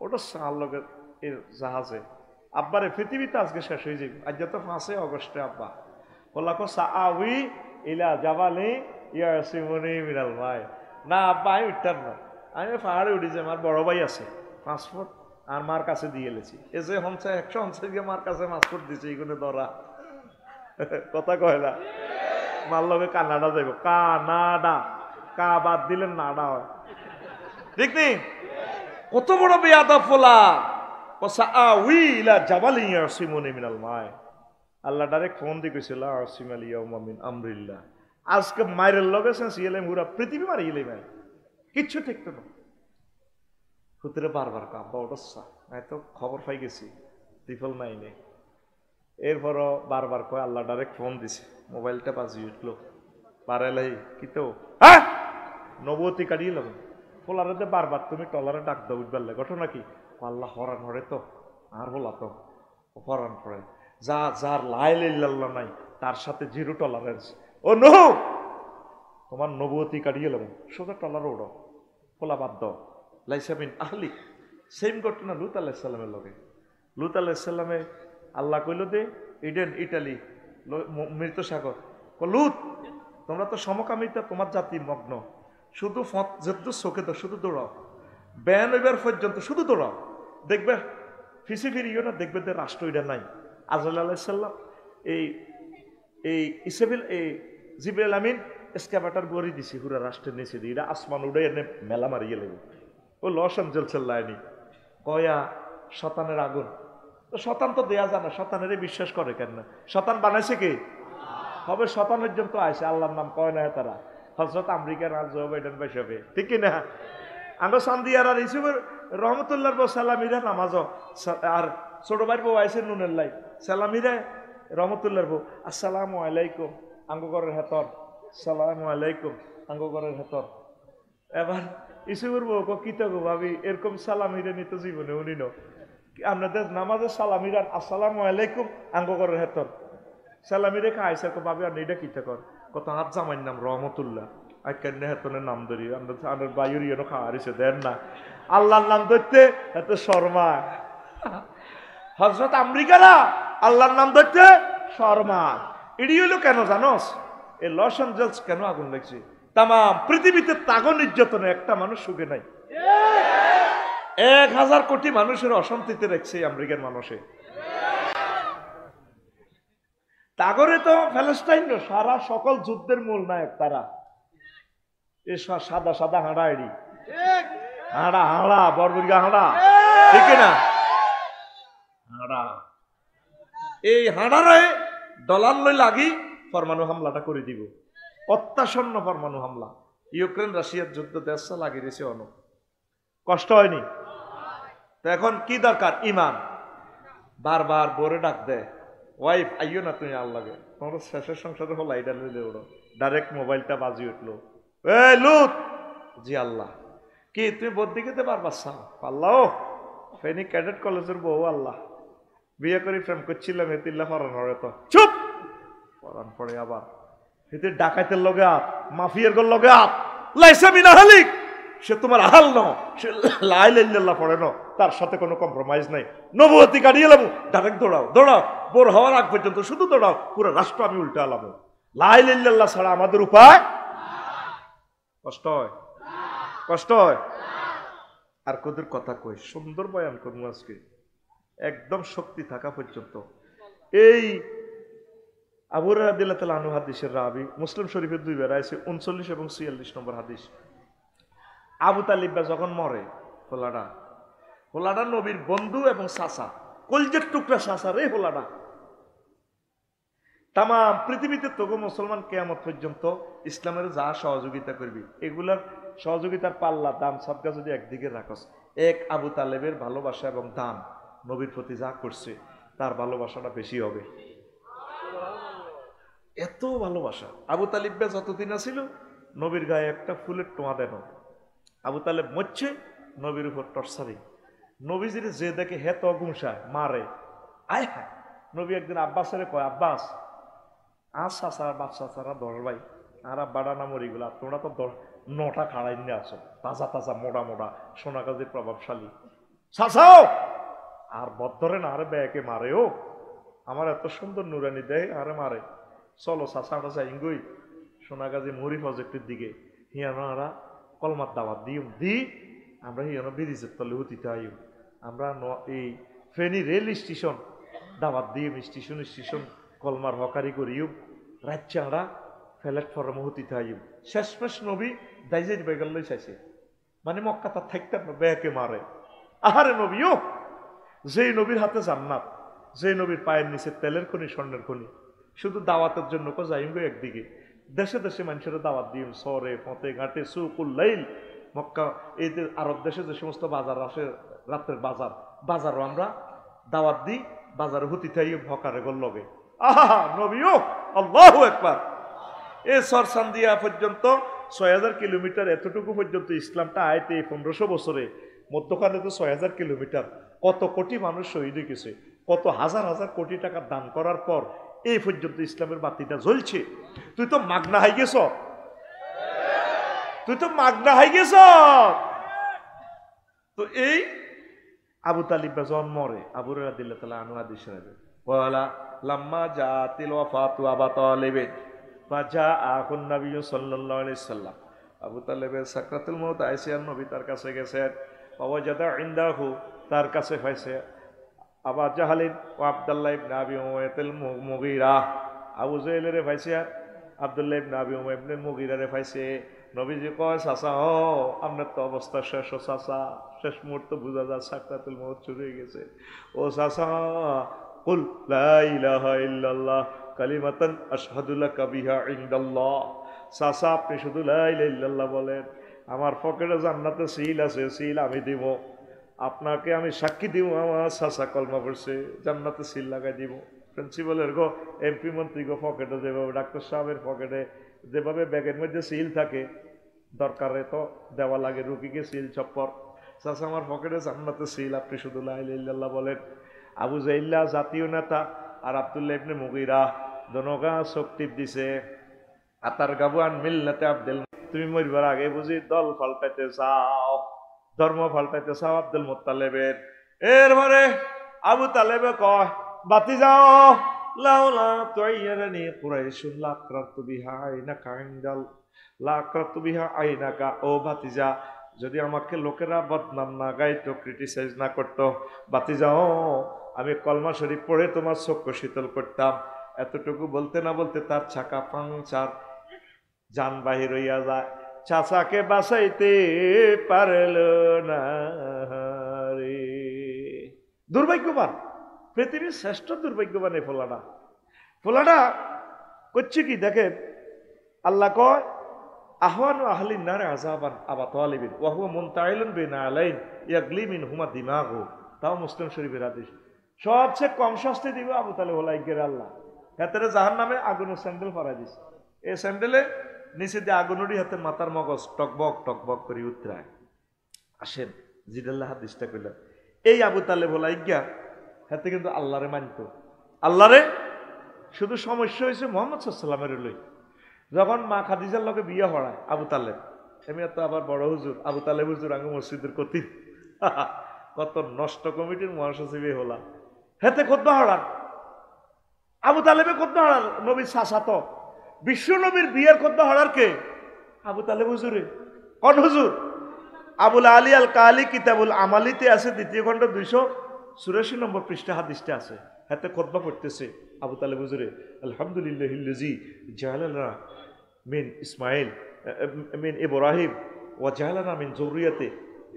ওটা সাল লগে এর জাহাজে আব্বারে পৃথিবীতে আজকে শেষ হয়ে যাবে, আজ তো 5 আগস্টে আব্বা বললাকো সাআউই ইলা জাবালি ইয়াসিমুনি মিনাল মাই। না আব্বা আমি উঠতাম না, আমি পাহাড়ে উঠেছি, আমার বড় ভাই আছে পাসপোর্ট আর মার কাছে দিয়ে এলেছি, এ যে হমসা 150 গিয়ে মার কাছে পাসপোর্ট দিছে, এইগুলো ধরা কথা কয় না, মার লগে কানাডা যাইব, কানাডা কা বাদ দিলেন নাডা হয়, ঠিক নেই? কত বড় বেয়াদা ফোলা। সাআউই ইলা জাবালি ইয়াসিমুনি মিনাল মাই। আল্লাহ ডাইরেক্ট ফোন দিয়ে কইছিল আসিম আল ইয়াউমা মিন আমরিল্লাহ, আজকে মায়ের লগে সিএলএম পুরা পৃথিবী মারি গেলে মায়ের কিচ্ছু ঠিক তো না। হুতরে বারবার কাব্বা ওটা নাই তো খবর পাই গেছি ত্রিফল নাই নেই, এরপরও বারবার কয় আল্লাহ ডাইরেক্ট ফোন দিছে, মোবাইলটা বাজি উঠলো পারেলাই কি তো হ্যাঁ নবতী কাটিয়ে লাগবে ফোলারে বারবার তুমি টলারে ডাক দাও উঠবার লাগে ঘটনা কি? আল্লাহ হরান হরে তো আর বলা তো হরান পড়ে যা যার লাইল ইল্লাল্লাহ নাই তার সাথে জিরো টলারেন্স। ও নো তোমার নবতী কাটিয়ে লাগবে সোজা টলারে ওড়ো, ফোলা বাদ দাও লাইসামিন আহলি। সেম ঘটনা লুত আলাইহিস সালামের লগে। লুত আলাইহিস সালামে আল্লাহ কইল দে ইডেন ইটালি মৃত সাগর, লুত তোমরা তো সমকামিতা তোমার জাতি মগ্ন, শুধু যেহেতু চোখে তো শুধু দৌড়াও, ব্যান হইবার পর্যন্ত শুধু দৌড়াও, দেখবে ফিসি ফিরিও না, দেখবে যে রাষ্ট্র এটা নাই। আজরাইল আলাইহিস সালাম এই ইসরাফিল এই জিবরাইল আমিন এসকাভেটর গড়ি দিছি পুরা রাষ্ট্রের নিচে দিয়ে, এটা আসমান উড়ে এনে মেলা মারিয়ে লেগে ও লস এঞ্জেলসের লাইনি কয়া শতানের আগুন। তো শতান তো দেয়া জানা, শতানেরে বিশ্বাস করে কেন? শতান বানাইছে কে? হবে শতানের জন্য তো আইসে আল্লাহর নাম কয় না তারা, হযরত আমেরিকার আর জো বাইডেন বসাবে, ঠিক না? আঙ্গো সান্দিয়ার আর ইসুফের রহমতুল্লাহর বউ সালামিরা নামাজ আর ছোট ভাইয়ের বউ আইসে নুনের লাই সালামিরা রহমতুল্লাহ বউ আসসালামু আলাইকুম আঙ্গকরের হেতর, সালামু আলাইকুম আঙ্গকরের হেতর। এবার ইসুর বউ কিতা গো ভাবি এরকম সালামিরে নিত জীবনে উনি ন আপনাদের নামাজের সালামিরান আসসালামু আলাইকুম আঙ্গকরের হেতর সালামিরে খাইছে ভাবি আর এটা কিতা কর কত হাত জামাইর নাম রহমতুল্লাহ আইকান্নে হেতনের নাম ধরি আমরা বায়ুর ইয়েনো খাওয়ারিছে দেন না আল্লাহর নাম ধরতে এত শর্মা। হযরত আমেরিকারা আল্লাহর নাম ধরতে শর্মা। এডি হইলো কেন জানোস? এই লস এঞ্জেলস কেন আগুন লাগছে? তাম পৃথিবীতে তাগো নির্যাতনে একটা মানুষ সুখে নাই। 1000 কোটি মানুষের অশান্তিতে রাখছে আমেরিকার মানুষে। তাগরে তো প্যালেস্টাইন সারা সকল যুদ্ধের মূল নায়ক তারা। এই সাদা সাদা হাঁড়া এডি হাঁড়া হাঁড়া বরবরিয়া হাঁড়া ঠিক না হাঁড়া এই হাঁড়ারে ডলার লই লাগি পরমাণু হামলাটা করে দিব। অত্যাসন্ন পরমাণু হামলা ইউক্রেন রাশিয়ার যুদ্ধ দেশ লাগিয়ে দিয়েছে অন কষ্ট হয়নি। তো এখন কি দরকার? ইমান। বারবার বোরে ডাক দেয় ওয়াইফ আইও না তুমি আল্লাহকে তোমার শেষের সংসারে হলো এটা লইলে ওড়ো ডাইরেক্ট মোবাইলটা বাজি উঠলো এই লুত জি আল্লাহ কি তুমি বদ্যি খেতে পারবা? আল্লাহ ফেনী ক্যাডেট কলেজের বউ আল্লাহ বিয়ে করে প্রেম করছিলাম এতিল্লা পরান হরে তো চুপ পরান পড়ে আবার এতে ডাকাইতের লগে আপ মাফিয়ার গোল লগে আপ লাইসা মিনা হালিক সে তোমার আহাল ন সে লাই লাইল্লাহ পড়ে ন তার সাথে কোনো কম্প্রোমাইজ নাই। নবুয়তি কাটিয়ে লাবো ডাইরেক্ট দৌড়াও দৌড়াও বোর হওয়ার আগ পর্যন্ত শুধু দৌড়াও পুরো রাষ্ট্র আমি উল্টে আলাবো। লাই লাইল্লাহ ছাড়া আমাদের উপায় কষ্ট হয় কষ্ট হয়। আর কদের কথা কই সুন্দর বয়ান করবো আজকে একদম শক্তি থাকা পর্যন্ত। এই আবু হুরায়রা রাদিয়াল্লাহু তাআলা আনহু হাদিসের রাবি মুসলিম শরীফের 2 বার আছে 39 এবং 46 নম্বর হাদিস। আবু তালিব যখন মরে হোলাডা নবীর বন্ধু এবং চাচা কলজের টুকরা চাচা রে হোলাডা তাম পৃথিবীতে তবু মুসলমান কিয়ামত পর্যন্ত ইসলামের যা সহযোগিতা করবি এগুলার সহযোগিতার পাল্লা দাম সবকা যদি একদিকে রাখস এক আবু তালেবের ভালোবাসা এবং দাম নবীর প্রতি যা করছে তার ভালোবাসাটা বেশি হবে। এত ভালোবাসা আবু তালিব যতদিন আছিল নবীর গায়ে একটা ফুলের টোয়া দেন। আবু তালেব মরছে নবীর উপর টর্চারি নবীজির যে দেখে হেত গুমসায় মারে আয় হ্যাঁ নবী একদিন আব্বাসের কয় আব্বাস আর চাচার বাপ চাচারা দর ভাই আর আব্বাডা না মরিগুলা তোমরা তো 9টা খাড়াই নিয়ে আসো তাজা তাজা মোটা মোটা সোনা কাজের প্রভাবশালী চাচাও আর বদ্ধরে না আরে ব্যাকে মারে ও আমার এত সুন্দর নুরানি দেয় আরে মারে চলো চাচাটা যাইগই সোনাগাজী মুড়ি প্রজেক্টের দিকে হিয়ানোরা কলমার দাওয়াত দি আমরা হিয়ানো ব্রিজের তলে হতিতে আইম আমরা এই ফেনী রেল স্টেশন দাওয়াত দিম স্টেশন কলমার হকারি করিও রাজ্যে আমরা প্ল্যাটফর্মে হতিতে আইম শেষমেশ নবী দাইজের বেগাল লই চাইছে মানে মক্কা তার থাকতে ব্যাকে মারে আহারে নবীও যেই নবীর হাতে জান্নাত যেই নবীর পায়ের নিচে তেলের খনি স্বর্ণের খনি শুধু দাওয়াতের জন্য কো যাইম গো একদিকে দেশে দেশে মানুষের দাওয়াত দিম শহরে ফতে ঘাটে সুকুল লাইল মক্কা এই আরব দেশে যে সমস্ত বাজার আসে রাতের বাজারও আমরা দাওয়াত দিই বাজারে হতি থাই ভকারে গোল লগে আহা নবীও আল্লাহু আকবার। এই সরসান্দিয়া পর্যন্ত 6000 কিলোমিটার এতটুকু পর্যন্ত ইসলামটা আইতে 1500 বছরে মধ্যখানে তো 6000 কিলোমিটার কত কোটি মানুষ শহীদ হয়ে গেছে কত হাজার হাজার কোটি টাকা দান করার পর এই পর্যন্ত ইসলামের বাতিটা জ্বলছে। তুই তো মাগনা হয়ে গেছ তো এই আবু তালিব যখন মরে আবু হুরায়রা রাদিয়াল্লাহু তাআলা আনহু হাদিস শোনাবে ওয়ালা লাম্মা জাতিল ওয়াফাতু আবু তালিব ফাজাআহুন নবী সাল্লাল্লাহু আলাইহি সাল্লাম আবু তালেবের সাকরাতুল মউত আইসে নবী তার কাছে গেছেন ওয়াজাদা ইনদাহু তার কাছে পাইছে আবু জাহালিন ও আব্দুল্লাহ ইবনে আবি উমাইয়াতুল মুগীরা আবু জাহেলের পাইছে আব্দুল্লাহ ইবনে আবি উমাইয়া ইবনে মুগীরারে পাইছে। নবীজি কয় চাচা ও আপনার তো অবস্থা শেষ ও চাচা শেষ মুহূর্তে বোঝা যায় সাকরাতুল মউত শুরু হয়ে গেছে ও চাচা কুল লা ইলাহা ইল্লাল্লাহ কালিমাতান আশহাদু লাকা বিহা ইনদাল্লাহ চাচা আপনি শুধু লা ইলাহা ইল্লাল্লাহ বলেন আমার পকেটে জান্নাতে সিল আছে সিল আমি দিব আপনাকে আমি সাক্ষী দিব আমার চাচা কলমা পড়ছে জান্নাতে সিল লাগাই দিব প্রিন্সিপালের গো, এমপি মন্ত্রী গো পকেটে যেভাবে, ডাক্তার সাহেবের পকেটে যেভাবে ব্যাগের মধ্যে সিল থাকে, দরকারে তো দেওয়া লাগে রুগীকে সিল চপ্পর। চাচা আমার পকেটে জান্নাতে সিল, আপনি শুধু লা ইলাহা ইল্লাল্লাহ বলেন। আবু জাইল্লা জাতীয় নেতা আর আব্দুল্লাহ ইবনে মুগীরা দনগা শক্তি দিছে। আতার গাবুয়ান মিল্লাতে আব্দুল, তুমি মরবার আগে বুঝি দল পাল্টাইতে চাও, ধর্ম পাল্টাইতে চাও আব্দুল মুত্তালিবের। এরপরে আবু তালেবে কয়, বাতি যাও, লাউলা তুয়াইয়ারানি কুরাইশুন লাকরাতু বিহা আইনাকা ইনদাল, লাকরাতু বিহা আইনাকা, ও ভাতিজা, যদি আমাকে লোকেরা বদনাম না গাইতো, ক্রিটিসাইজ না করতো, বাতি যাও, আমি কলমা শরীফ পড়ে তোমার চক্ষু শীতল করতাম। এতটুকু বলতে না বলতে তার চাকা পাংচার, যান বাহির হইয়া যায়। চাচাকে বাঁচাইতে পারল না রে। দুর্ভাগ্যবান, পৃথিবীর শ্রেষ্ঠ দুর্ভাগ্যবান এই ফোলাটা। ফোলাটা করছে কি দেখেন, আল্লাহ কয় আহওয়ানু আহলিন নারে আযাবান আবা তালিবিন ওয়া হুয়া মুনতাইলুন বিনা আলাইন ইয়াগলি মিনহুমা দিমাগু। তাও মুসলিম শরীফের হাদিস। সবচেয়ে কম শাস্তি দিবে আবু তালেব ওলাইকের আল্লাহ। হাতের জাহান্নামে আগুনের স্যান্ডেল পরাই দিছে। এই স্যান্ডেলে নিচে দিয়ে আগুনেরই হাতে মাথার মগজ টকবক টকবক করে উতরায়। আসেন জিদাল্লাহ হাদিসটা কইলেন, এই আবু তালেব ওলাইকা হাতে কিন্তু আল্লাহরে মানত, আল্লাহরে। শুধু সমস্যা হয়েছে মুহাম্মদ সাল্লাল্লাহু আলাইহি ওয়াসাল্লামের লই। যখন মা খাদিজার লগে বিয়ে হড়ায় আবু তালেব, আমি তো আবার বড় হুজুর, আবু তালেব হুজুর আঙ্গ মসজিদের কতি কত নষ্ট কমিটির মহাসচিব হলাম। হেতে খুতবা হড়ান, আবু তালেবে খুতবা হড়ান, নবীর চাচা তো বিশ্ব নবীর বিয়ের খুতবা হড়ার কে? আবু তালেব হুজুরে। কোন হুজুর? আবুল আলী আল কালি কিতাবুল আমালিতে আছে, 2য় খণ্ড 284 নম্বর পৃষ্ঠা হাদিসটা আছে। হাতে খুতবা পড়তেছে আবু তালেব হুজুরে, আলহামদুলিল্লাহিল্লাযী জাআলানা মিন ইসমাঈল মিন ইব্রাহিম ওয়া জাআলানা মিন যুররিয়াতি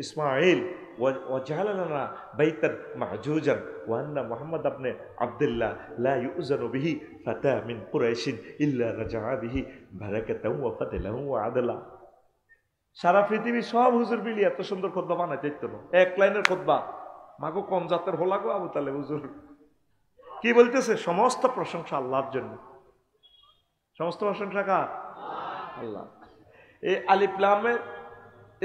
ইসমাঈল ওয়া জাআলানা বাইতান মাহজুজান ওয়া আন্না মুহাম্মদ ইবনে আব্দুল্লাহ লা ইউযানু বিহি ফাতা মিন কুরাইশিন ইল্লা রাজাআ বিহি বারাকাতাও ওয়া ফাদলাহু ওয়া আদলা। সারা পৃথিবী সব হুজুর মিলিয়ে এত সুন্দর খুতবা বানাইতে দিত না, এক লাইনের খুতবা। মাগো কম জাতের হলা গো আবু তালেব হুজুর। কি বলতেছে? সমস্ত প্রশংসা আল্লাহর জন্য। সমস্ত প্রশংসা কার? আল্লাহ। এই আলিফ লামের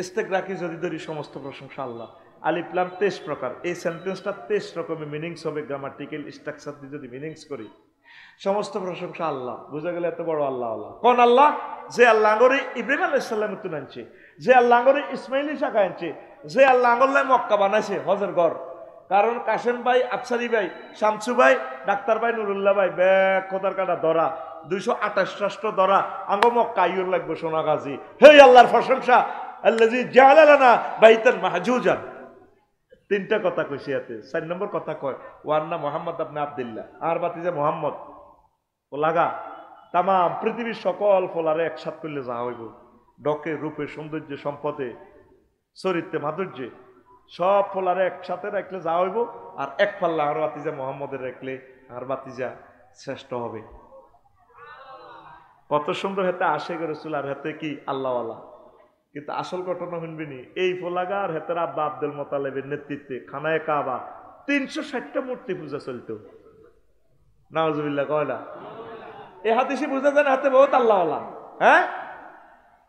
ইস্তেগরাকি যদি ধরি, সমস্ত প্রশংসা আল্লাহ। আলিফ লাম 23 প্রকার, এই সেন্টেন্সটা 23 রকমের মিনিংস হবে, গ্রামাটিক্যাল স্ট্রাকচার দিয়ে যদি মিনিংস করি। সমস্ত প্রশংসা আল্লাহ। বুঝা গেলে এত বড় আল্লাহ। আল্লাহ কোন আল্লাহ? যে আল্লাহ আঙ্গরে ইব্রাহিম আলাইহিস সালাম তুন আনছে, যে আল্লাহ আঙ্গরে ইসমাইল শাখা আনছে, যে আল্লাহ আঙ্গল্লাহ মক্কা বানাইছে, হজের ঘর। কারণ কাশেম ভাই, আফসারি ভাই, শামসু ভাই, ডাক্তার ভাই, নুরুল্লাহ ভাই, ব্যাগ খোদার কাটা ধরা 228 রাষ্ট্র ধরা আঙ্গ মক্কা আইয়ুর লাগবে সোনাগাজী। হে আল্লাহর প্রশংসা, আল্লাযী জাআলা লানা বাইতান মাহজুজান। 3টা কথা কইছি এতে। 4 নম্বর কথা কয় ওয়ান্না মুহাম্মদ ইবনে আব্দুল্লাহ, আর বাতিজা মুহাম্মদ ও লাগা। তাম পৃথিবীর সকল ফলারে একসাথ করলে যা হইব, ডকে রূপে সৌন্দর্যে সম্পদে চরিত্রে মাধুর্যে সব ফলারে একসাথে রাখলে যা হইব, আর এক পাল্লা আর বাতিজা মোহাম্মদের রাখলে আর বাতিজা শ্রেষ্ঠ হবে। কত সুন্দর হাতে আশেক রাসূল আর হাতে কি আল্লাহওয়ালা। কিন্তু আসল ঘটনা শুনবিনি, এই ফোলাগা আর হাতের আব্বা আব্দুল মুত্তালিবের নেতৃত্বে খানায়ে কাবা 360টা মূর্তি পূজা চলতো। নাউজুবিল্লাহ কয় না? এই হাদিসে বুঝা যায় না হাতে বহুত আল্লাহওয়ালা। হ্যাঁ,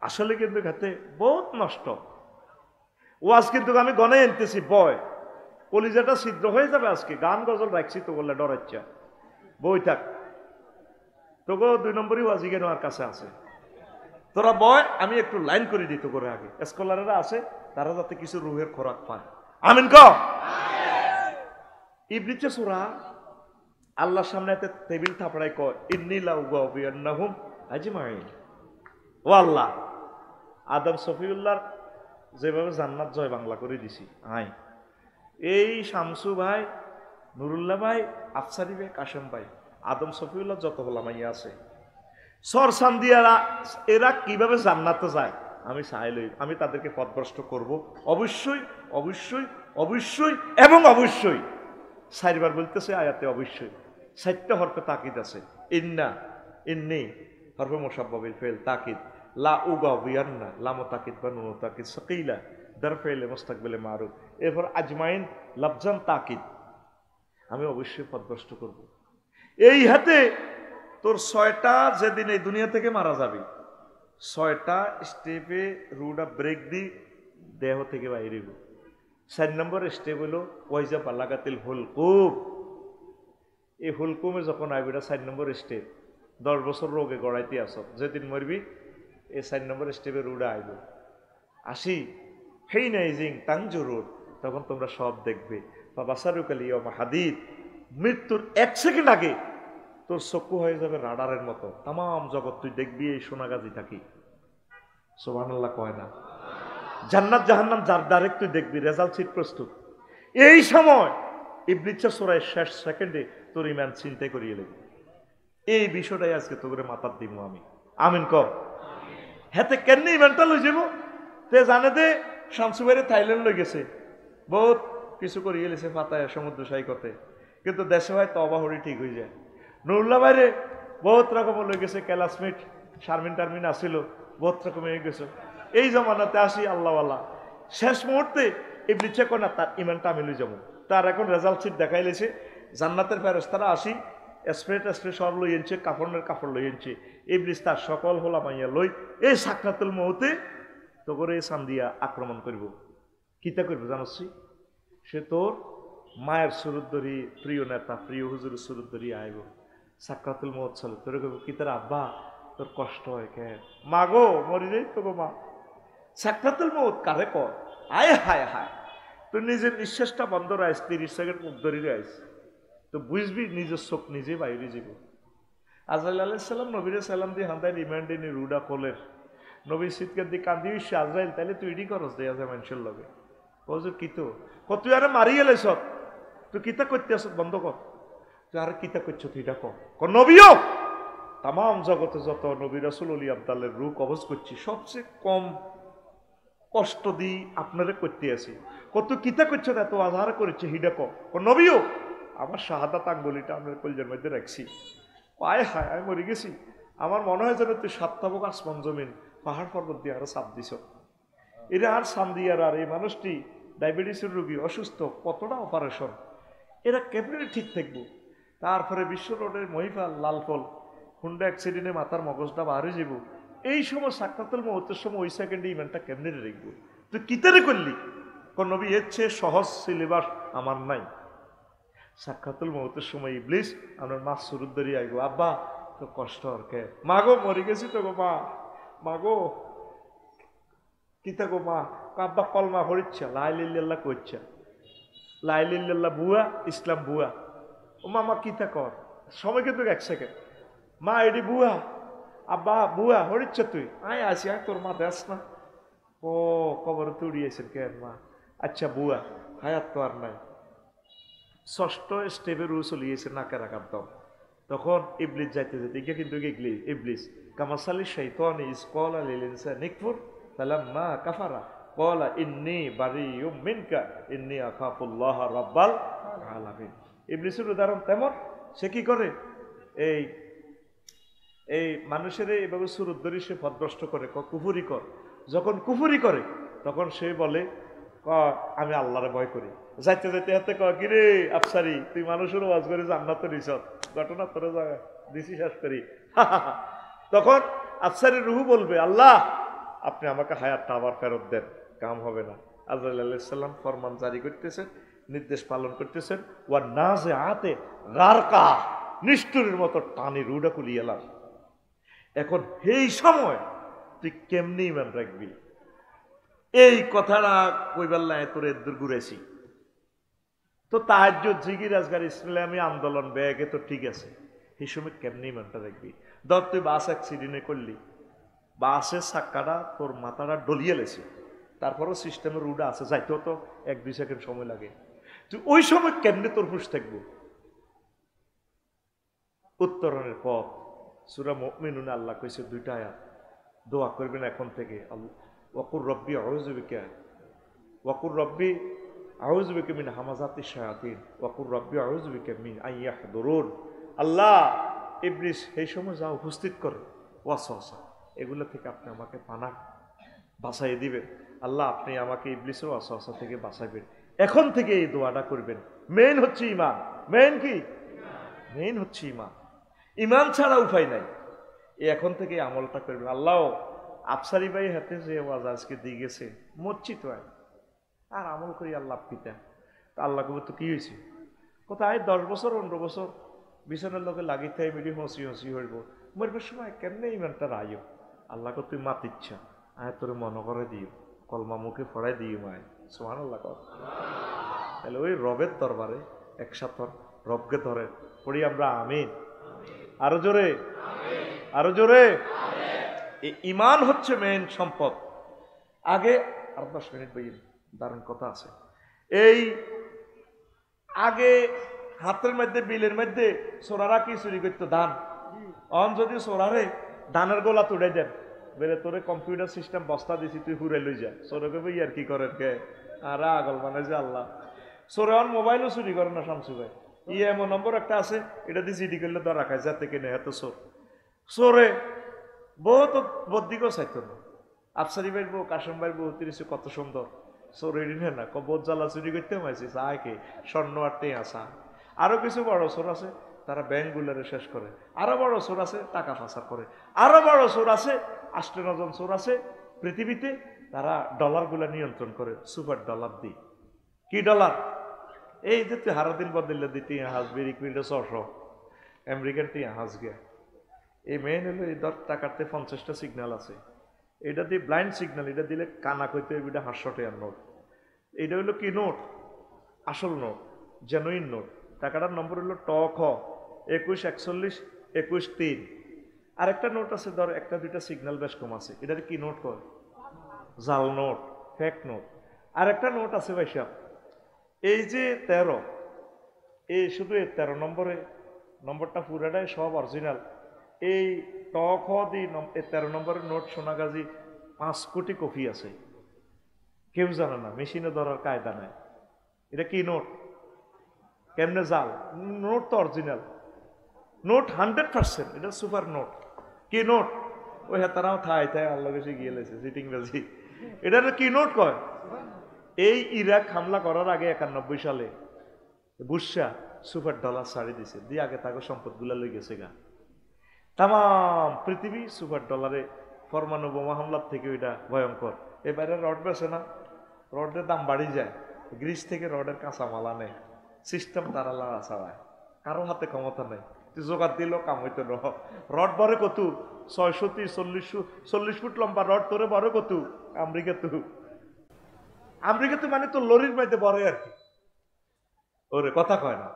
আসলে কিন্তু হাতে বহুত নষ্ট। ওয়াজ কিন্তু আমি গনে আনতেছি, বয় কলিজাটা ছিদ্র হয়ে যাবে আজকে। গান গজল রাখছি তো বললে ডরাচ্ছা, বই থাক তোকে 2 নম্বরই ওয়াজি কেন আর কাছে আছে। তোরা বয়, আমি একটু লাইন করে দিত করে আগে। স্কলারেরা আছে, তারা যাতে কিছু রুহের খোরাক পায়। আমিন ক। ইবলিসে সূরা আল্লাহর সামনে এতে টেবিল থাপড়াই কয় ইন্নী লা উগাবিয়ান্নাহুম আজমাইন। ও আল্লাহ, আদম সফিউল্লাহর যেভাবে জান্নাত জয় বাংলা করে দিছি, আই এই শামসু ভাই, নুরুল্লাহ ভাই, আফসারি ভাই, কাশেম ভাই, আদম সফিউল্লাহ যত ওলামাইয়া আছে, সর সান্দিয়ারা, এরা কিভাবে জান্নাতে যায় আমি চাই লই। আমি তাদেরকে পথভ্রষ্ট করব অবশ্যই, অবশ্যই, অবশ্যই এবং অবশ্যই। 4বার বলতেছে আয়াতে অবশ্যই। 4টা হরফে তাকিদ আছে। ইন্না, ইন্নি হরফে মুসাব্বাবিল ফেল তাকিদ, লা উগাবিয়ান্না লাম তাকিদ বা নুন তাকিদ, সাকিলা দার ফেলে মুস্তাকবিলে মারুফ, এরপর আজমাইন লাফজান তাকিদ। আমি অবশ্যই পথভ্রষ্ট করব। এই হাতে তোর 6টা যেদিন এই দুনিয়া থেকে মারা যাবি 6টা স্টেপে রুডা ব্রেক দি দেহ থেকে বাইরে। 4 নম্বর স্টেপ হলো ওয়াইজা বালাগাতিল হুলকুম। এই হুলকুমে যখন আইবি, 4 নম্বর স্টেপ। 10 বছর রোগে গড়াইতে আস, যেদিন মরবি এই 4 নম্বর স্টেপে রুডা আইব। আসি হেইনাইজিং তাংজুরুর, তখন তোমরা সব দেখবে। বাবা সারুকালি হাদিদ, মৃত্যুর 1 সেকেন্ড আগে তোর চক্ষু হয়ে যাবে রাডারের মতো, তাম জগৎ তুই দেখবি এই সোনাগাজী থাকি। সুবহানাল্লাহ কয় না? জান্নাত জাহান্নাম যার ডাইরেক্ট তুই দেখবি, রেজাল্ট সিট প্রস্তুত। এই সময় ইবলিসের সূরার শেষ সেকেন্ডে তোর ঈমান চিন্তাই করিয়ে লাগবে। এই বিষয়টাই আজকে তোরে মাথার দিব আমি। আমিন কর। হেতে কেন ঈমানটা লই যাব? তে জানে দে শামসু ভাইরে থাইল্যান্ড লই গেছে, বহুত কিছু করিয়ে গেছে পাতায় সমুদ্র সৈকতে, কিন্তু দেশে হয় তওবা হরি ঠিক হয়ে যায়। নুরুল্লাহ ভাইরে বহুত রকম লই গেছে, ক্লাসমেট শারমিন টারমিন আসিল, বহুত রকম হয়ে গেছে। এই জমানাতে আসি আল্লাহওয়ালা, শেষ মুহূর্তে ইবলিসে কয় না তার ঈমানটা আমি লই যাবো। তার এখন রেজাল্ট সিট দেখাইলেছে, জান্নাতের ফেরেশতারা আসি স্প্রে সব লই এনছে, কাপড় লই এনছে। ইবলিস তার সকল হোলা মাইয়া লই এই সাকরাতুল মউতে তো করে সান্দিয়া আক্রমণ করব। কিতা করবো জানছি? সে তোর মায়ের সুরত ধরি, প্রিয় নেতা প্রিয় হুজুরের সুরত ধরি আইব। সাকরাতুল মউত চলে, তোরে কইব কি তার আব্বা তোর কষ্ট হয় কে? মা গো মরি যাই তো গো মা। সাকরাতুল মউত কারে কর? আয় হায় হায়, তুই নিজের নিঃশ্বাসটা বন্ধ রাইস, 30 সেকেন্ড মুখ ধরি রাইস, তো বুঝবি নিজের চোখ নিজে বাইরে যাব। আজরাইল আলাইহিস সালাম নবীরে সালাম দিয়ে হান্দাই রিমান্ডে নি রুডা কোলের নবী শীতকার দিয়ে কান্দি হইছে। আজরাইল তাইলে তুই ইডি করস দেয়া যায় মানুষের লগে। বলছো কি তো তুই আরে মারি গেলেছ, তুই কিতা করতে আস বন্ধ কর, তুই আর কিতা করছো তুই এটা কর। নবীও তাম জগতে যত নবী রাসূল অলি আবদালের রূপ কবজ করছি, সবচেয়ে কম কষ্ট দিই আপনারে করতে আসি। কত কিতা করছো এত আধার করেছে হিডা কর। নবীও আমার শাহাদাত আঙ্গুলিটা আপনার কলজের মধ্যে রাখছি। আয় হায় আমি মরে গেছি, আমার মনে হয় যেন তুই 7 তাবক আসমান জমিন পাহাড় পর্বত দিয়ে আরো চাপ দিছ। এরা আর সান্দিয়ার আর এই মানুষটি ডায়াবেটিসের রোগী, অসুস্থ, কতটা অপারেশন, এরা কেমনি ঠিক থাকবো? তারপরে বিশ্ব রোডের মহিফাল লালফল হুন্ডা অ্যাক্সিডেন্টে মাথার মগজটা বাহারে যাব। এই সময় সাকরাতুল মউতের সময় ওই সেকেন্ডে ইমানটা কেমনি রাখবো? তুই কিতারে করলি? কোন নবী এর চেয়ে সহজ সিলেবাস আমার নাই। সাকরাতুল মউতের সময় ইবলিস আমার মা সুরুদ ধরি আইব, আব্বা তো কষ্ট আর কে? মা গো মরে গেছি তো গো মা, মা গো কিতা গো মা? আব্বা কলমা পড়িচ্ছা, লা ইলাহা ইল্লাল্লাহ কইচ্ছা, লা ইলাহা ইল্লাল্লাহ বুয়া ইসলাম বুয়া। ও মামা কিতা কর, সময় কিন্তু 1 সেকেন্ড। মা এডি বুয়া, আব্বা বুয়া হরিচ্ছা তুই, আয় আসি আয় তোর মা দেশ না। ও কবর তুড়িয়েছেন কেন মা? আচ্ছা বুয়া হায়াত তো আর নাই। 6ষ্ঠ স্টেপে রু চলিয়েছে নাকের আঘাত দাও। তখন ইবলিস যাইতে যেতে গিয়ে কিন্তু ইবলিস কামাসালি শাইতানি ইস ক্বালা লিল ইনসানি কফুর ফালাম্মা কাফারা ক্বালা ইন্নী বারিয়ুম মিনকা ইন্নী আখাফুল্লাহ রাব্বাল আলামিন। ইবলিসের উদাহরণ তেমন, সে কি করে এই মানুষের এইভাবে সুরত ধরি সে পথভ্রষ্ট করে, কুফুরি কর। যখন কুফুরি করে তখন সে বলে আমি আল্লাহরে ভয় করি। যাইতে যাইতে হাতে কিরে আফসারি তুই মানুষের ওয়াজ করে জান্নাত নিছ, ঘটনা তোরে দিছি শেষ করি। তখন আফসারি রুহু বলবে আল্লাহ আপনি আমাকে হায়াতটা আবার ফেরত দেন, কাম হবে না। আজরাইল আলাইহিস সালাম ফরমান জারি করতেছেন, নির্দেশ পালন করতেছেন। ওয়া নাজে আতে গারকা, নিষ্ঠুরের মতো টানি রুডা কুলি এলাম। এখন এই সময় তুই কেমনি ইমান রাখবি? এই কথাটা কইবাল্লাহ তোর এদুর ঘুরেছি তো তাহাজ্জুদ জিকির আজকার ইসলামী আন্দোলন ব্যাগে তো ঠিক আছে, এই সময় কেমনি ইমানটা রাখবি? ধর তুই বাস অ্যাক্সিডেন্টে করলি, বাসের চাক্কাটা তোর মাথাটা ডলিয়ে লেছে, তারপরও সিস্টেমের রুডা আছে, যাইতেও তো 1-2 সেকেন্ড সময় লাগে। তুই ওই সময় কেমনি তোর হুঁশ থাকবো? উত্তরণের পথ সূরা মুমিনুনে আল্লাহ কইছে 2টা আয়াত, দোয়া করবেন এখন থেকে। ওয়াকুর রব্বি আউযু বিকা, ওয়াকুর রব্বি আউযু বিকা মিন হামাযাতিশ শায়াতিন, ওয়াকুর রব্বি আউযু বিকা মিন আইয়াহদুরুন। আল্লাহ ইবলিস এই সময় যা উপস্থিত করে ওয়াসওয়াসা, এগুলো থেকে আপনি আমাকে পানা বাঁচাই দিবেন। আল্লাহ আপনি আমাকে ইবলিসের ওয়াসওয়াসা থেকে বাঁচাইবেন। এখন থেকে এই দোয়াটা করবেন। মেইন হচ্ছে ঈমান। মেইন কি? মেইন হচ্ছে ইমান। ইমান ছাড়া উপায় নাই। এখন থেকে আমলটা করবেন। আল্লাহ আফসারি ভাই হাতে যে ওয়াজ আজকে দিয়ে গেছে মসজিদ হয় আর আমল করি আল্লাহ পিতা। আল্লাহ কবে তো কি হয়েছে কোথায় 10 বছর 15 বছর বিছানার লোকে লাগিতে মিডি হসি হসি হইব মরবার সময় কেমনে ইমানটা রাইও আল্লাহ কো তুই মাতিচ্ছা আয় তোর মনে করে দিও কলমা মুখে ফড়াই দিও মায় সুবহানাল্লাহ কর। তাহলে ওই রবের দরবারে একসাথে রবকে ধরে পড়ি আমরা আমিন। আরো জোরে আরো জোরে। ইমান হচ্ছে মেইন সম্পদ। আগে আর 10 মিনিট বই দারুণ কথা আছে। এই আগে হাতের মধ্যে বিলের মধ্যে সোরারা কি চুরি করতো ধান অন যদি সোরারে ধানের গোলা তুড়ে দেন বেরে তোরে কম্পিউটার সিস্টেম বস্তা দিছি তুই হুরে লই যা সোরে কবে ইয়ার কি করেন কে আর আগল মানে যে আল্লাহ সোরে অন মোবাইলও চুরি করে না শামসু ভাই এমন নম্বর একটা আছে এটা দিয়ে জিডি করলে ধরা খায় যাতে কিনে এত চোর সোরে বহুত বদিকেও চাইতো না আফসারি ভাইয়ের বউ কাশম ভাইয়ের বউ তিরিশ কত সুন্দর চোর এড়ি না কবর জ্বালা চুরি করতে হয়েছে চায় কে স্বর্ণ আটতে আসা। আরো কিছু বড় চোর আছে তারা ব্যাংকগুলারে শেষ করে, আরো বড় চোর আছে টাকা পাচার করে, আরো বড় চোর আছে 8-9 চোর আছে পৃথিবীতে তারা ডলারগুলা নিয়ন্ত্রণ করে সুপার ডলার দি। কি ডলার? এই যে তুই হারাদিন বদলে দিতে হাসবি রিকুইল্ড 600 আমেরিকান টি হাস গে এই মেন হলো এই 10 টাকাতে 50টা সিগন্যাল আছে। এটা দিয়ে ব্লাইন্ড সিগন্যাল, এটা দিলে কানা কইতে এটা 500 টাকার নোট। এটা হলো কি নোট? আসল নোট, জেনুইন নোট। টাকাটার নম্বর হলো খ 214121 আর একটা নোট আছে ধর 1-2টা সিগন্যাল বেশ কম আছে, এটার কি নোট কয়? জাল নোট, ফেক নোট। আর একটা নোট আছে ভাইসা এই যে 13 এই শুধু এই 13 নম্বরে নম্বরটা পুরাটাই সব অরিজিনাল। এই খ দি 13 নম্বরের নোট সোনাগাজী 5 কোটি কপি আছে, কেউ জানে না, মেশিনে ধরার কায়দা নাই। এটা কি নোট? কেমনে জাল? নোট তো অরিজিনাল নোট 100%, এটা সুপার নোট। কি নোট? ওই হাতারাও থাই আল্লাহ বেশি গিয়ে লেছে সিটিং বাজি। এটা কি নোট কয়? এই ইরাক হামলা করার আগে 91 সালে বুশরা সুপার ডলার ছাড়ি দিছে, দিয়ে আগে তাকে সম্পদগুলা লই গেছে গা। তাম পৃথিবী সুপার ডলারে পরমাণু বোমা হামলার থেকে ওইটা ভয়ঙ্কর। এবারে রড বেছে না, রডের দাম বাড়ি যায়, গ্রিস থেকে রডের কাঁচামাল আনে, সিস্টেম তারা লাড়া ছাড়ায়, কারো হাতে ক্ষমতা নেই, তুই জোগাড় দিলেও কাম হইতো ন। রড বরে কত? 630-40 ফুট লম্বা রড তোরে বরে কত? আমেরিকাতে মানে তো লরির মধ্যে বরে আর কি, ওরে কথা কয় না।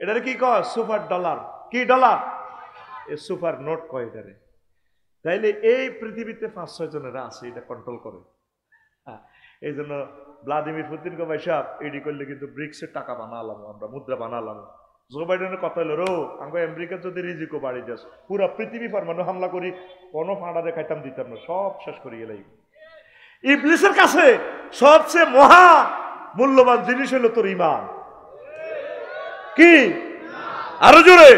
এটারে কি কয়? Super dollar. কি ডলার? এ সুপার নোট কয় এটারে। তাইলে এই পৃথিবীতে 5-6 জনেরা আছে এটা কন্ট্রোল করে। এই জন্য ভ্লাদিমির পুতিন কে ভাইসা এডি করলে কিন্তু ব্রিক্সের টাকা বানালাম, আমরা মুদ্রা বানালাম। জো বাইডেনের কথা হলো রো আঙ্গ আমেরিকা যদি রিজিকো বাড়ি যাস পুরা পৃথিবী পরমাণু হামলা করি কোনো ফাঁড়ারে খাইতাম দিতাম না, সব শেষ করি গেলাই। ইবলিসের কাছে সবচেয়ে মহা মূল্যবান জিনিস হলো তোর ইমান। কি? আরো জোরে।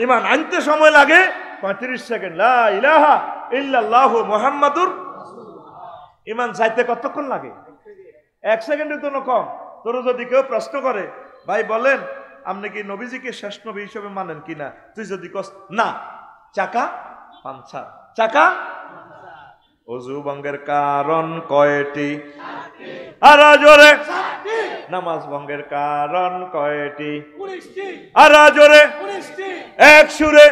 ইমান আনতে সময় লাগে 35 সেকেন্ড। লা ইলাহা ইল্লাল্লাহু মুহাম্মাদুর। ইমান চাইতে কতক্ষণ লাগে? 1 সেকেন্ডের জন্য কম। তোর যদি কেউ প্রশ্ন করে ভাই বলেন আপনি কি নবীজিকে শেষ নবী হিসেবে মানেন কিনা, তুই যদি কস না, চাকা পাঞ্চার, চাকা। ওযু ভঙ্গের কারণ কয়টি? আর জোরে। নামাজ ভঙ্গের কারণ কয়টি? আর জোরে। এক সুরে।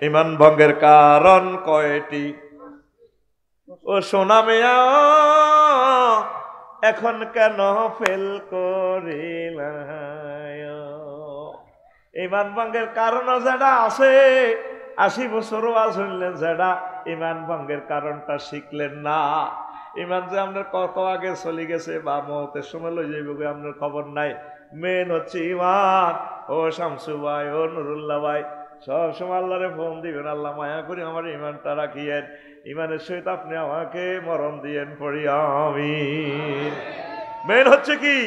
ইমান ভঙ্গের কারণ কয়টি? ও সোনা মিয়া এখন কেন ফেল করিলা? ইমান ভঙ্গের কারণ যেটা আছে 80 বছর ওয়াজ হইলেন, যেটা ইমান ভঙ্গের কারণটা শিখলেন না। ইমান যে আপনার কত আগে চলে গেছে বা মতের সময় লই যাইব আপনার খবর নাই। মেন হচ্ছে ইমান। ও শামসু ভাই, ও নুরুল্লাহ ভাই, সব সময় আল্লাহরে ফোন দিবেন, আল্লাহ মায়া করি আমার ইমানটা রাখিয়েন, ইমানের সহিত আপনি আমাকে মরণ দিয়েন পড়ি আমিন। মেন হচ্ছে কি?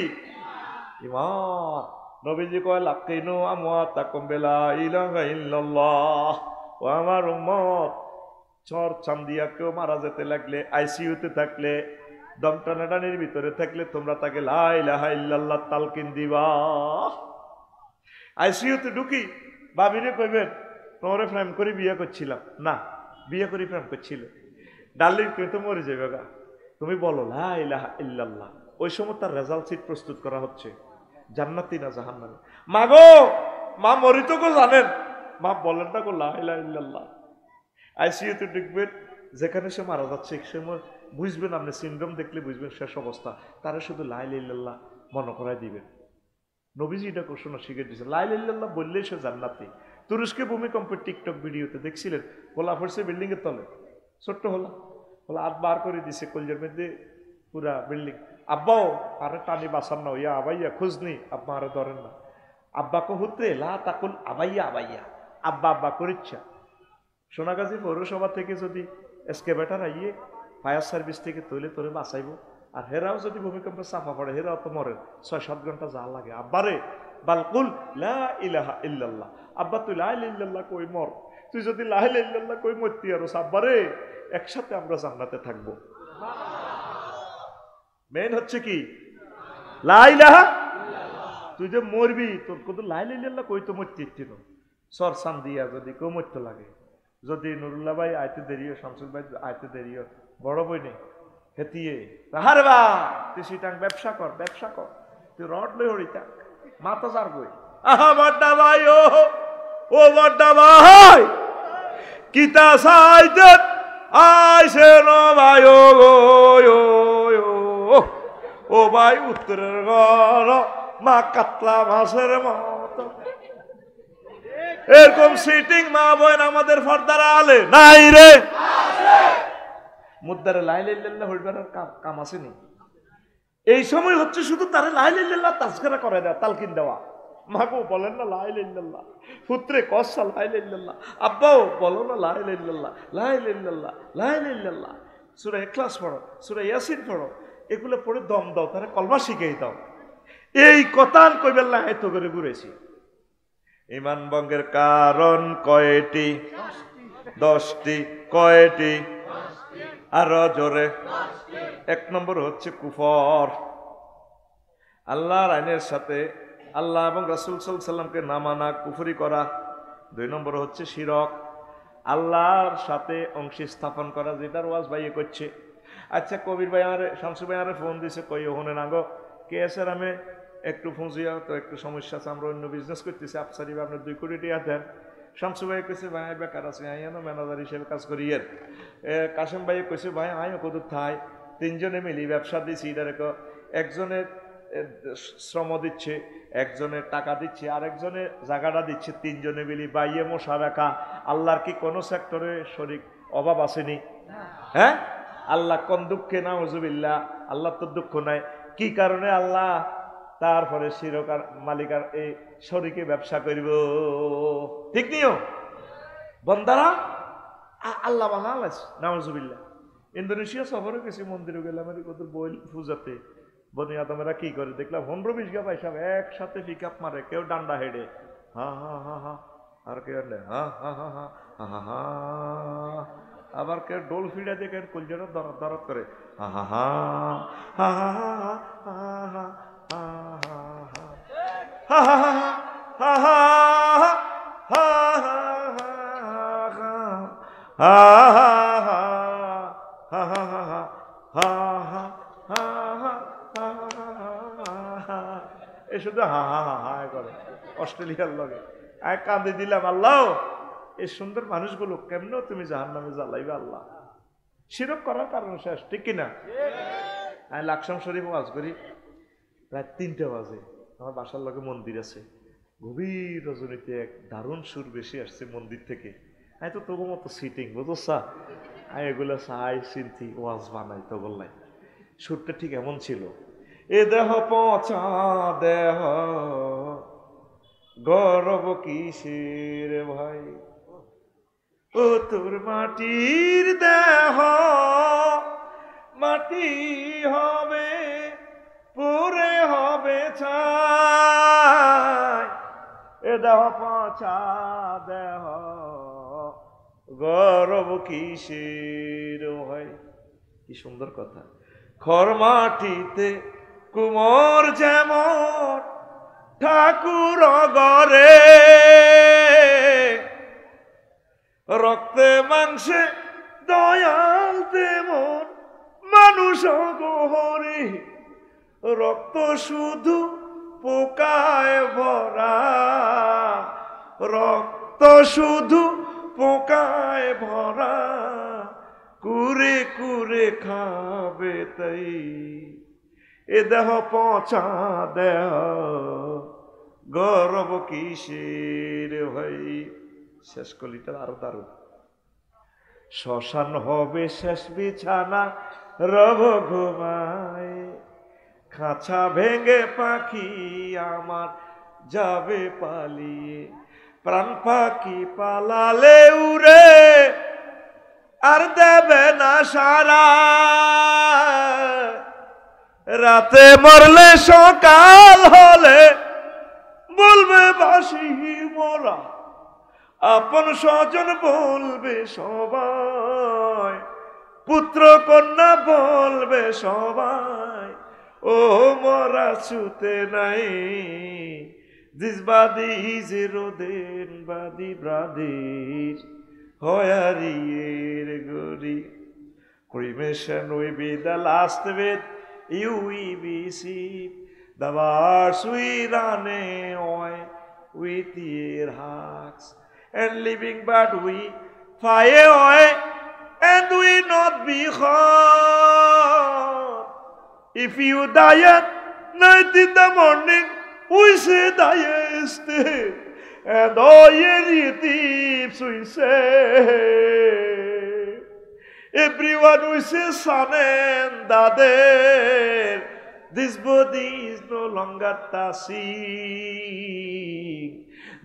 ইমান। নবীজি কয় লাকিনু আমওয়াতাকুম বিলা ইলাহা ইল্লাল্লাহ। ও আমার উম্মত, চর চান্দিয়া কেউ মারা যেতে লাগলে, আইসিইউতে থাকলে, দম টানাটানির ভিতরে থাকলে তোমরা তাকে লা ইলাহা ইল্লাল্লাহ তালকিন দিবা। আইসিইউতে ঢুকি, ভাবিরে কইবেন তোমারে প্রেম করে বিয়ে করছিলাম, না বিয়ে করে প্রেম করছিল, ডার্লিং তুমি তো মরে যাবে গা, তুমি বলো লা ইলাহা ইল্লাল্লাহ। ওই সময় তার রেজাল্ট সিট প্রস্তুত করা হচ্ছে, জান্নাতি না জাহান্নামী। মা গো, মা মরিত গো জানেন, মা বলেন না গো লা ইলাহা ইল্লাল্লাহ। আইসিইউতে ঢুকবেন, যেখানে সে মারা যাচ্ছে এক সময় বুঝবেন, আপনি সিনড্রোম দেখলে বুঝবেন শেষ অবস্থা, তারা শুধু লা ইলাহা ইল্লাল্লাহ মনে করাই দিবেন। নবীজি এটা ঘোষণা শিখে দিয়েছে, লা ইলাহা ইল্লাল্লাহ বললেই সে জান্নাতি। তুরস্কে ভূমিকম্পের টিকটক ভিডিওতে দেখছিলেন, গোলা পড়ছে বিল্ডিং এর তলে, ছোট্ট হলা হাত বার করে দিছে, কলজের মধ্যে পুরা বিল্ডিং। আব্বাও আরে টানি বাসান না, ইয়া আবাইয়া খুঁজনি, আব্বা আরে ধরেন না। আব্বাকে হুতে লা তাকুল আবাইয়া আবাইয়া, আব্বা আব্বা করিচ্ছা। সোনাগাজী পৌরসভা থেকে যদি এসকেভেটার আইয়ে ফায়ার সার্ভিস থেকে তৈলে তোরে বাঁচাইব, আর হেরাও যদি ভূমিকম্পে চাপা পড়ে, হেরাও তো মরে, 6-7 ঘন্টা যা লাগে। আব্বারে বালকুল লা ইলাহা ইল্লাল্লাহ, আব্বা তুই লা ইলাহা ইল্লাল্লাহ কই মর, তুই যদি লা ইলাহা ইল্লাল্লাহ কই মরতি আর আব্বারে একসাথে আমরা জান্নাতে থাকবো। মেইন হচ্ছে কি লা ইলাহা, তুই যে মরবি তোর কত লা ইলাহা ইল্লাল্লাহ কই তো মরতি ছিল, সর সান দিয়া যদি কেউ মরতে লাগে, যদি নুরুল্লাহ ভাই আইতে দেরিও, শামসুল ভাই আইতে দেরিও, বড় বই নেই হেতিয়ে হারে বা তুই সিটাং ব্যবসা কর, ব্যবসা কর, তুই রড লই হরিতা মাথা যার বই। আহা বড্ডা ভাই, ও বড্ডা ভাই, কিতা সাইতে আইসে ন ভাই, ও ভাই উত্তরের ঘর মা কাতলা মাছের মতো। এরকম সিটিং মা বোন আমাদের ফর্দার আলে নাই রে, মুদ্দারে লা ইলাহা ইল্লাল্লাহ হইবার কাম আসেনি। এই সময় হচ্ছে শুধু তারে লা ইলাহা ইল্লাল্লাহ তাজকিরা করে দেওয়া, তালকিন দেওয়া। মাগো বলেন না লা ইলাহা ইল্লাল্লাহ, পুত্রে কসা লা ইলাহা ইল্লাল্লাহ, আব্বাও বলো না লা ইলাহা ইল্লাল্লাহ, লা ইলাহা ইল্লাল্লাহ, লা ইলাহা ইল্লাল্লাহ। সূরা ইখলাস পড়ো, সূরা ইয়াসিন পড়ো, এগুলো পড়ে দম দাও, তারে কলমা শিখিয়ে দাও। এই কথান কইবেন না এত করে ঘুরেছি। ইমান ভঙ্গের কারণ কয়টি? 10টি। কয়টি? আরো জোরে। 1 নম্বর হচ্ছে কুফর, আল্লাহর আইনের সাথে আল্লাহ এবং রাসূল সাল্লাল্লাহু আলাইহি সাল্লামকে না মানা, কুফরি করা। 2 নম্বর হচ্ছে শিরক, আল্লাহর সাথে অংশী স্থাপন করা, যেটার ওয়াজ ভাইয়ে করছে। আচ্ছা কবির ভাই আমার, শামসু ভাই আমার ফোন দিছে, কই ওখানে না গো কে আছে, আমি একটু ফুঁজিয়া তো একটু সমস্যা আছে, আমরা অন্য বিজনেস করতেছি, আফসারি আপনার 2 কোটি টাকা দেন। শামসু ভাই কইছে ভাই বেকার আছে, আইয়ানো ম্যানেজার হিসেবে কাজ করি। এর কাশেম ভাই কইছে ভাই আইও কত থাই, 3 জনে মিলি ব্যবসা দিছি, এটার একজনের শ্রম দিচ্ছে, একজনের টাকা দিচ্ছে, আরেকজনের জায়গাটা দিচ্ছে, 3 জনে মিলি বাইয়ে মশা রাখা। আল্লাহর কি কোনো সেক্টরে শরীক অভাব আসেনি? হ্যাঁ, আল্লাহ কোন দুঃখে না উজুবিল্লাহ, আল্লাহ তো দুঃখ নাই। কি কারণে আল্লাহ তারপরে শিরকার মালিকার এই শরীকে ব্যবসা করব? ঠিক নিও বন্দারা, আল্লাহ বানালাস নাউজুবিল্লাহ। ইন্দোনেশিয়া সফরে গেছি, মন্দিরে গেলাম, কত বই পূজাতে বনি আদমেরা কি করে দেখলাম 15-20 গা পয়সা একসাথে পিক আপ মারে, কেউ ডান্ডা হেডে হা হা হা হা, আর কেউ হা হা হা হা হা হা, আবার কেউ ডোল ফিড়া দিয়ে কেউ কলজাটা দরদ দরদ করে হা হা হা হা হা হা এই শুধু হা হা হা হা করে অস্ট্রেলিয়ার লগে কাঁদে দিলাম। আল্লাহ এই সুন্দর মানুষগুলো কেমন তুমি জাহান্নামে জ্বালাইবে আল্লাহ, শিরক করার কারণ শেষ, ঠিক কিনা? আমি লাকসাম শরীফ ওয়াজ করি, রাত 3টা বাজে, আমার বাসার লগে মন্দির আছে, গভীর রজনীতে এক দারুণ সুর বেশি আসছে মন্দির থেকে। আমি তো তবু মতো সিটিং বুঝছা, আমি এগুলো চাই চিন্তি ওয়াজ বানাই, তো বললাই সুরটা ঠিক এমন ছিল, এ দেহ পচা দেহ গরব কিসের ভাই, ও তোর মাটির দেহ মাটি হবে পুরে হবে ছাই, এ দেহ পচা দেহ গরব কিসের ভাই। কি সুন্দর কথা। খড় মাটিতে কুমোর যেমন ঠাকুর গরে রক্তে মাংসে দয়াল তেমন মানুষ গহরে রক্ত শুধু পোকায় ভরা রক্ত শুধু পোকায় ভরা কুরে কুরে খাবে তাই এ দেহ পচা দেহ গর্ব কিসের ভাই। শেষ কলিটা আরো দারুণ। শ্মশান হবে শেষ বিছানা রব ঘুমায় খাঁচা ভেঙে পাখি আমার যাবে পালিয়ে প্রাণ পাখি পালালে উড়ে আর দেবে না সারা রাতে মরলে সকাল হলে বলবে বাসি মোরা আপন স্বজন বলবে সবাই পুত্র কন্যা বলবে সবাই ও মরা ছুতে নাই দিস বাদি জিরোদেন বাদি ব্রাদির হয়ারিয়ের গরি cremation will be the last with you we receive the wars we run away with your hearts and living but we fire away and we not be hurt if you die at night in the morning we say die stay and all your thieves we say everyone we say son and daughter this body is no longer tasing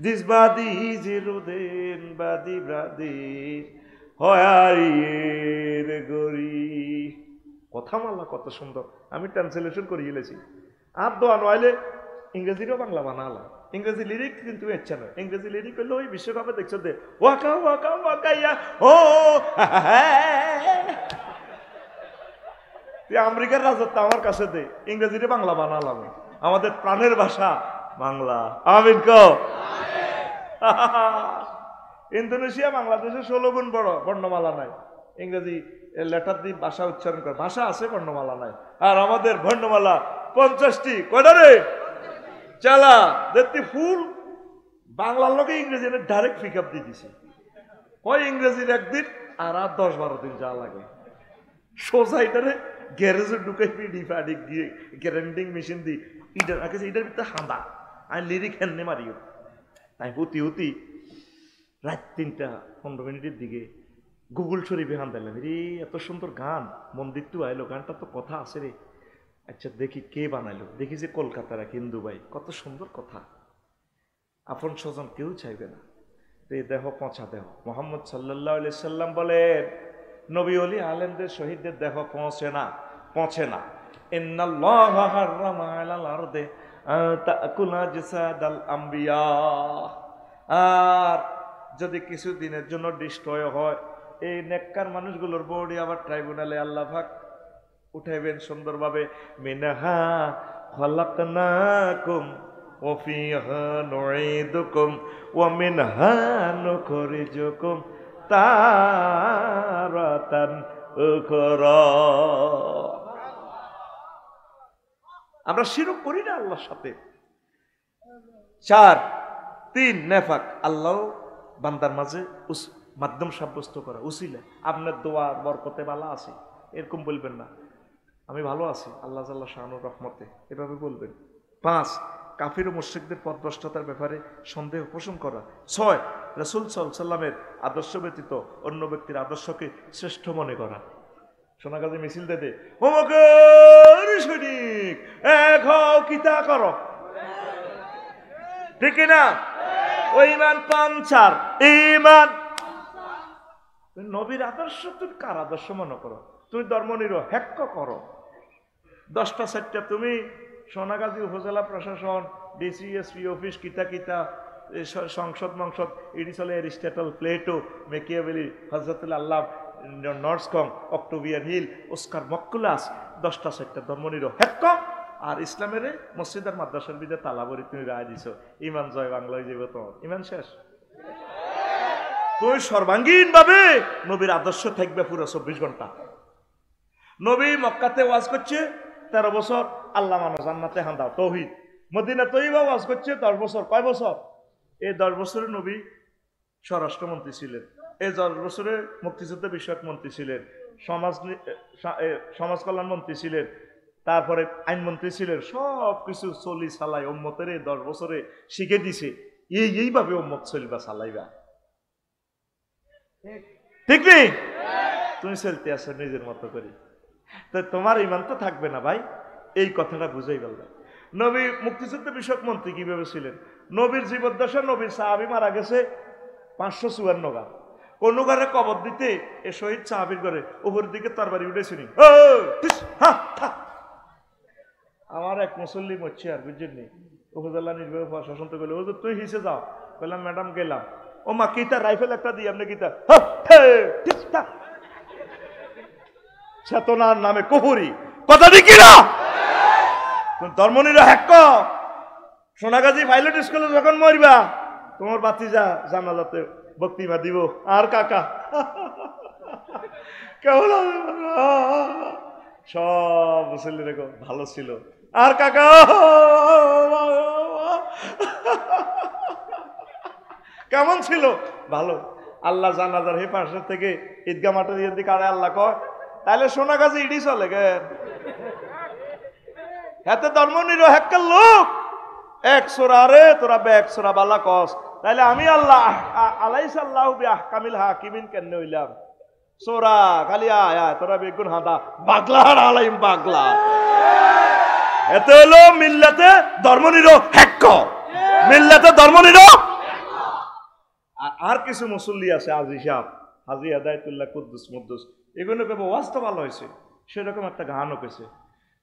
this body is eroding body brother হয়ারিয়ের গরি। কথা মাল্লা কত সুন্দর। আমি ট্রান্সলেশন করে গেলেছি আর দোয়া নইলে ইংরেজিরও বাংলা বানালাম। ইংরেজি লিরিক কিন্তু ইচ্ছা নয়। ইংরেজি লিরিক হলে ওই বিশ্বকাপে দেখছো দে ওয়াকা ওয়াকা ওয়াকাইয়া ও আমেরিকার রাজত্ব আমার কাছে দে ইংরেজিতে বাংলা বানালাম। আমাদের প্রাণের ভাষা বাংলা। আমিন কও। ইন্দোনেশিয়া বাংলাদেশের 16 গুণ বড়, বর্ণমালা নাই। ইংরেজি লেটার দিয়ে ভাষা উচ্চারণ করে, ভাষা আছে বর্ণমালা নাই। আর আমাদের বর্ণমালা 50টি। কয়টা রে? চালা দেখতে ফুল বাংলার লোকে ইংরেজি ডাইরেক্ট পিক আপ দিয়ে দিছে। ওই ইংরেজির একদিন আর 10-12 দিন যা লাগে সোজা এটারে গ্যারেজে ঢুকাই ডিফাডিক দিয়ে গ্যারেন্ডিং মেশিন দিয়ে ইটার আগে এটার ভিতরে হাঁদা আমি লিরিক হেননে মারিও। তাই হুতি হুতি রাত 3টা 15 মিনিটের দিকে গুগল শরীফে হান দিলাম, রে এত সুন্দর গান, মন্দির তো আইলো, গানটা তো কথা আছে রে। আচ্ছা দেখি কে বানাইলো, দেখি যে কলকাতার এক হিন্দু ভাই, কত সুন্দর কথা। আপন স্বজন কেউ চাইবে না, দেহ পৌঁছা দেহ। মোহাম্মদ সাল্লাল্লাহু আলাইহি সাল্লাম বলেন, নবী ওলি আলেমদের শহীদদের দেহ পৌঁছে না। ইন্নাল্লাহা হারামা আলাল আরদি তাকুলা জাসাদাল আম্বিয়া। আর যদি কিছু দিনের জন্য ডিস্ট্রয় হয়, এই নেককার মানুষগুলোর বডি আবার ট্রাইব্যুনালে আল্লাহ পাক উঠাইবেন সুন্দরভাবে। মিনহা খালাকনাকুম ওয়া ফিহা নুঈদুকুম ওয়া মিনহা নুখরিজুকুম তারাতান উখরা। আমরা শিরক করি না আল্লাহর সাথে। 4-3 নেফাক, আল্লাহ বান্দার মাঝে মাধ্যম সাব্যস্ত করা, উসিলা। আপনার দোয়া বরকতে বালা আছে এরকম বলবেন না, আমি ভালো আছি আল্লাহ জাল্লা শানুর রহমতে, এভাবে বলবেন। 5 কাফির ও মুশরিকদের পথভ্রষ্টতার ব্যাপারে সন্দেহ পোষণ করা। 6 রাসূল সাল্লাল্লাহু আলাইহি ওয়াসাল্লামের আদর্শ ব্যতীত অন্য ব্যক্তির আদর্শকে শ্রেষ্ঠ মনে করা। সোনাগাজী মিছিল দে হোমকের সৈনিক এক হও কিতা করো, ঠিক না? ওই ইমান পাঞ্চার ইমান। নবীর আদর্শ তুমি কার আদর্শ মনে করো? তুমি ধর্মনিরপেক্ষ করো। 10টা 4টা তুমি সোনাগাজী উপজেলা প্রশাসন, ডিসিএসপি অফিস, কিতা সংসদ মংসদ, এটি চলে এরিস্টটল, প্লেটো, মেকিয়াভেলি, হযরতুল আল্লাহ, নর্সকং, অক্টোভিয়ান হিল, ওস্কার মক্কুলাস। 10টা 4টা ধর্মনিরপেক্ষ আর ইসলামের মসজিদ আর মাদ্রাসার বিদে তালাবরি তুমি রায় দিছো, ইমান জয় বাংলায় যাইব, তোমার ইমান শেষ। তুই সর্বাঙ্গীন ভাবে নবীর আদর্শ থাকবে পুরো 24 ঘন্টা। নবী মক্কাতে ওয়াজ করছে 13 বছর, আল্লাহ মানো জান্নাতে হান্দাও তৌহিদ। মদিনা তৈবা ওয়াজ করছে 10 বছর। কয় বছর? এই 10 বছরে নবী স্বরাষ্ট্রমন্ত্রী ছিলেন, এই 10 বছরে মুক্তিযুদ্ধ বিষয়ক মন্ত্রী ছিলেন, সমাজ কল্যাণ মন্ত্রী ছিলেন, তারপরে আইনমন্ত্রী ছিলেন। সব কিছু চলি চালাই উম্মতের 10 বছরে শিখে দিছে এইভাবে উম্মত চলবা চালাইবা। ঠিক নেই? তুমি চলতে আসো নিজের মতো করি, তো তোমার ইমান তো থাকবে না ভাই। এই কথাটা বুঝাই গেল। নবী মুক্তিযুদ্ধ বিষয়ক মন্ত্রী কিভাবে ছিলেন? নবীর জীবদ্দশা নবীর সাহাবী মারা গেছে 554 গা। কোন ঘরে কবর দিতে এ শহীদ সাহাবীর ঘরে উপরের দিকে তরবারি উঠেছিনি। আমার এক মুসল্লি মরছে আর বুঝছেন, উপজেলা নির্বাহী প্রশাসন তো বলে, তুই হিসে যাও। বললাম ম্যাডাম গেলাম। ও মা কিতা রাইফেল একটা দিই আপনি কিতা চেতনার নামে কুহুরি কথা দেখি না। ধর্মনিরা হ্যাক সোনাগাজী পাইলট স্কুলে যখন মরবা তোমার বাতিজা জানাজাতে বক্তৃতা দিব আর কাকা কেমন সব মুসল্লি দেখো ভালো ছিল আর কাকা কেমন ছিল? ভালো। আল্লাহ জানাজার হে পাশে থেকে ঈদগা মাঠের ইয়ে দিকে আরে আল্লাহ কয় তাহলে সোনাগাজী ইডি চলে গে হাতে ধর্ম নিরহেক্কার লোক 100 রে তোরা 100 বালা কস, তাইলে আমি আল্লাহ আলাইস আল্লাহ বিআহকামিল হাকিমিন কেন হইলাম? সোরা খালি আয়া তোরা বেগুন হাদা পাগলা আলাইম পাগলা। এতে হলো মিল্লাতে ধর্ম নিরহেক্ক, মিল্লাতে ধর্ম আর কিছু মুসল্লি আছে আজি সাহেব, হাজি হেদায়েতুল্লাহ কুদ্দুস মুদ্দুস, এগুলো কেবল ওয়াজটা ভালো হয়েছে, সেরকম একটা গানও পেয়েছে।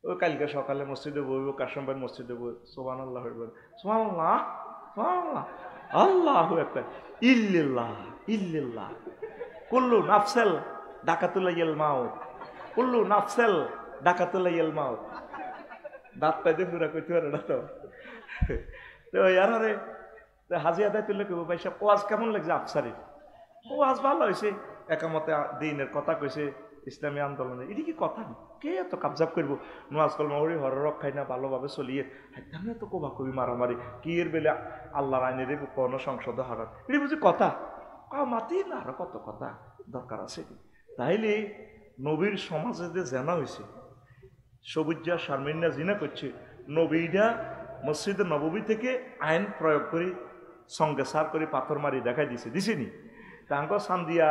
ও কালকে সকালে মসজিদে বইব, কাশম ভাই মসজিদে বই, সুবহানাল্লাহ সুবহানাল্লাহ সুবহানাল্লাহ আল্লাহু আকবার ইল্লাল্লাহ ইল্লাল্লাহ কুল্লু নাফসাল ডাকাতুলাইয়াল মাউত, কুল্লু নাফসাল ডাকাতুলাইয়াল মাউত। দাঁত পাইতে পুরা কইতে পারে না তো। তো আরে হাজি হেদায়েতুল্লাহ কইব ভাই সাহেব ওয়াজ কেমন লাগছে? আফসারি ওয়াজ ভালো হয়েছে, একামতে দিনের কথা কইছে, ইসলামী আন্দোলনে। এটি কি কথা? কে এত কাবজাব করবো? নোয়াজ কলমা হরি হর রক্ষাই না ভালোভাবে চলিয়ে হাইতামে তো কবা কবি মারামারি কি এর বেলে আল্লাহর আইনের কোনো সংসদ হারান, এটি বুঝি কথা? মাতি না আরো কত কথা দরকার আছে। তাইলে নবীর সমাজে যে জেনা হয়েছে, সবুজা শারমিনা জিনা করছে, নবীরা মসজিদে নববী থেকে আইন প্রয়োগ করে সঙ্গে সার করে পাথর মারি দেখাই দিছেনি। তাঙ্ক সান্দিয়া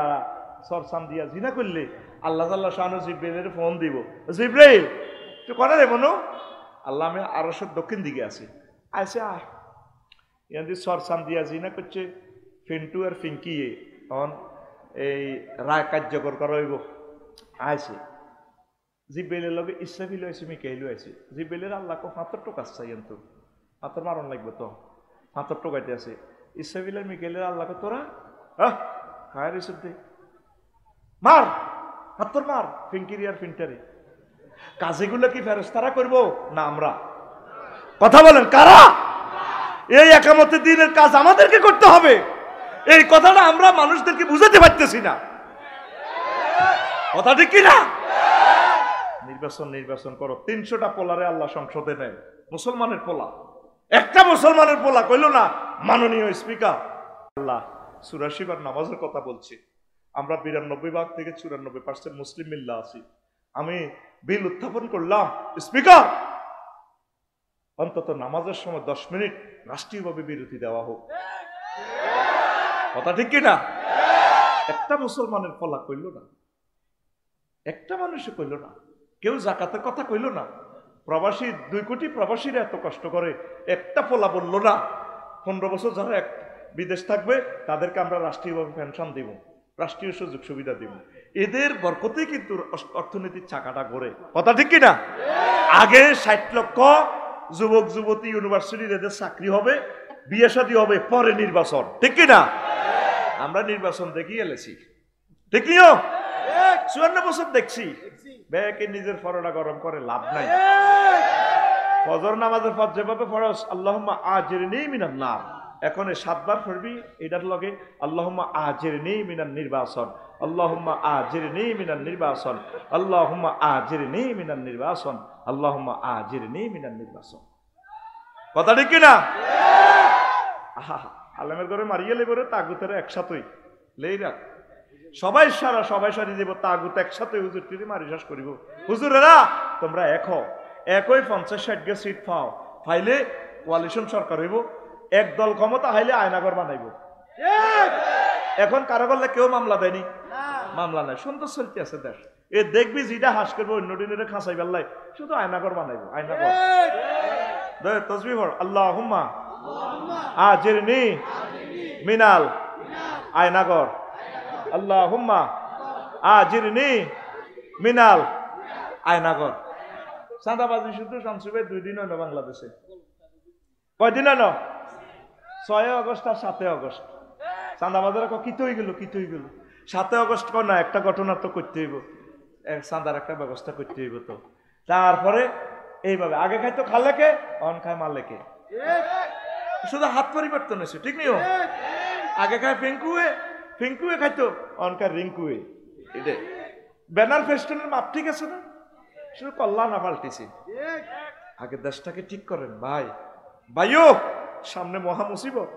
সর সান্দিয়া জিনা করলে আল্লাহ তাল্লাহ শাহানু জিব্রাইলের ফোন দিব, জিব্রাইল তুই করা রে মনো? আল্লাহ আমি আরশের দক্ষিণ দিকে আছি, আইসে আয়। ইয়াদি সর সান্দিয়া জিনা করছে, ফিন্টু আর ফিঙ্কিয়ে তখন এই রায় কার্যকর করা হইব। আইসে জিব্রাইলের লগে ইসরাফিল আইসে, মিকাইলও আইসে। জিব্রাইলের আল্লাহকে ৭৫ টোক আসছে, কিন্তু হাতর মারণ লাগবে তো, ৭৫ টোকাইতে আছে। ইসরাফিল আর মিকাইলের আল্লাহকে তোরা খায় রিসুদ দে মার, হাতর মার ফিঙ্কিরি আর ফিন্টারি। কাজেগুলো কি ফেরেশতারা করবো না আমরা? কথা বলেন কারা? এই একামতের দিনের কাজ আমাদেরকে করতে হবে। এই কথাটা আমরা মানুষদেরকে বুঝাতে পারতেছি না, কথা ঠিক কিনা? নির্বাচন করো, 300টা পোলারে আল্লাহ সংসদে নেয়, মুসলমানের পোলা একটা মুসলমানের পোলা কইল না মাননীয় স্পিকার। আল্লাহ সূরা শিবার নামাজের কথা বলছি, আমরা 92% থেকে 94% মুসলিম মিল্লা আছি। আমি বিল উত্থাপন করলাম, স্পিকার অন্তত নামাজের সময় 10 মিনিট রাষ্ট্রীয়ভাবে বিরতি দেওয়া হোক, কথা ঠিক কিনা? একটা মুসলমানের পোলা কইল না, একটা মানুষে কইল না, কেউ জাকাতের কথা কইল না। প্রবাসী 2 কোটি প্রবাসীরা এত কষ্ট করে, একটা পোলা বলল না 15 বছর যারা বিদেশ থাকবে তাদেরকে আমরা রাষ্ট্রীয়ভাবে পেনশন দিব, রাষ্ট্রীয় সুযোগ সুবিধা দিব। এদের বরকতেই কিন্তু অর্থনীতির চাকাটা ঘোরে, কথা ঠিক কিনা? আগে 60 লক্ষ যুবক যুবতী ইউনিভার্সিটির এদের চাকরি হবে, বিয়ে শাদী হবে, পরে নির্বাচন, ঠিক কিনা? আমরা নির্বাচন দেখি এলেছি, ঠিক নিও 54 বছর দেখছি। ব্যাকে নিজের ফরটা গরম করে লাভ নাই। ফজর নামাজের পর যেভাবে ফরজ আল্লাহুম্মা আজিরনি মিনান নার, এখন 7 বার পড়বি এটার লগে আল্লাহুম্মা আজিরনি মিনান নির্বাসন, আল্লাহুম্মা আজিরনি মিনান নির্বাসন, আল্লাহুম্মা আজিরনি মিনান নির্বাসন, আল্লাহুম্মা আজিরনি মিনান নির্বাসন। কথা ঠিক কিনা? আহা, আলেমের ঘরে মারিয়ে লেবরে তাগুতের একসাথেই লেই রাখ, সবাই সারি দেব তাগুত একসাথে হুজুর টিরি মারি শেষ করিব। হুজুরেরা তোমরা একই 50-60 গে সিট পাও, ফাইলে কোয়ালিশন সরকার হইব, এক দল ক্ষমতা হাইলে আয়নাঘর বানাইব। এখন কারো করলে কেউ মামলা দেয়নি, মামলা নাই, সুন্দর চলতে আছে দেশ। এ দেখবি যেটা হাস করবো অন্য দিনের খাঁচাই বেল্লাই শুধু আয়নাঘর বানাইব, আয়নাঘর। তসবিহ পড়, আল্লাহুম্মা আজিরনি মিনাল আয়নাঘর, আল্লাহুম্মা আজিরনি মিনাল আয়নাঘর। চাঁদাবাজি শুধু শামসুভাই 2 দিন হলো বাংলাদেশে, কয়দিন হলো? 6 আগস্ট আর 7 আগস্ট। চাঁদাবাজারে কিত হয়ে গেল 7 আগস্ট না, একটা ঘটনা তো করতে হইব, চাঁদার একটা ব্যবস্থা করতে হইব। তো তারপরে এইভাবে আগে খাইতো খালেকে, অন খায় মালেকে, শুধু হাত পরিবর্তন হয়েছে, ঠিক নিও? আগে খায় ফিঙ্কুয়ে খাইতো, অন খায় রিঙ্কুয়ে। এটা ব্যানার ফেস্টুনের মাপ ঠিক আছে না, শুধু কল্লা না পাল্টেছে। আগে দেশটাকে ঠিক করেন ভাই, ভাইও সামনে মহা মুসিবত,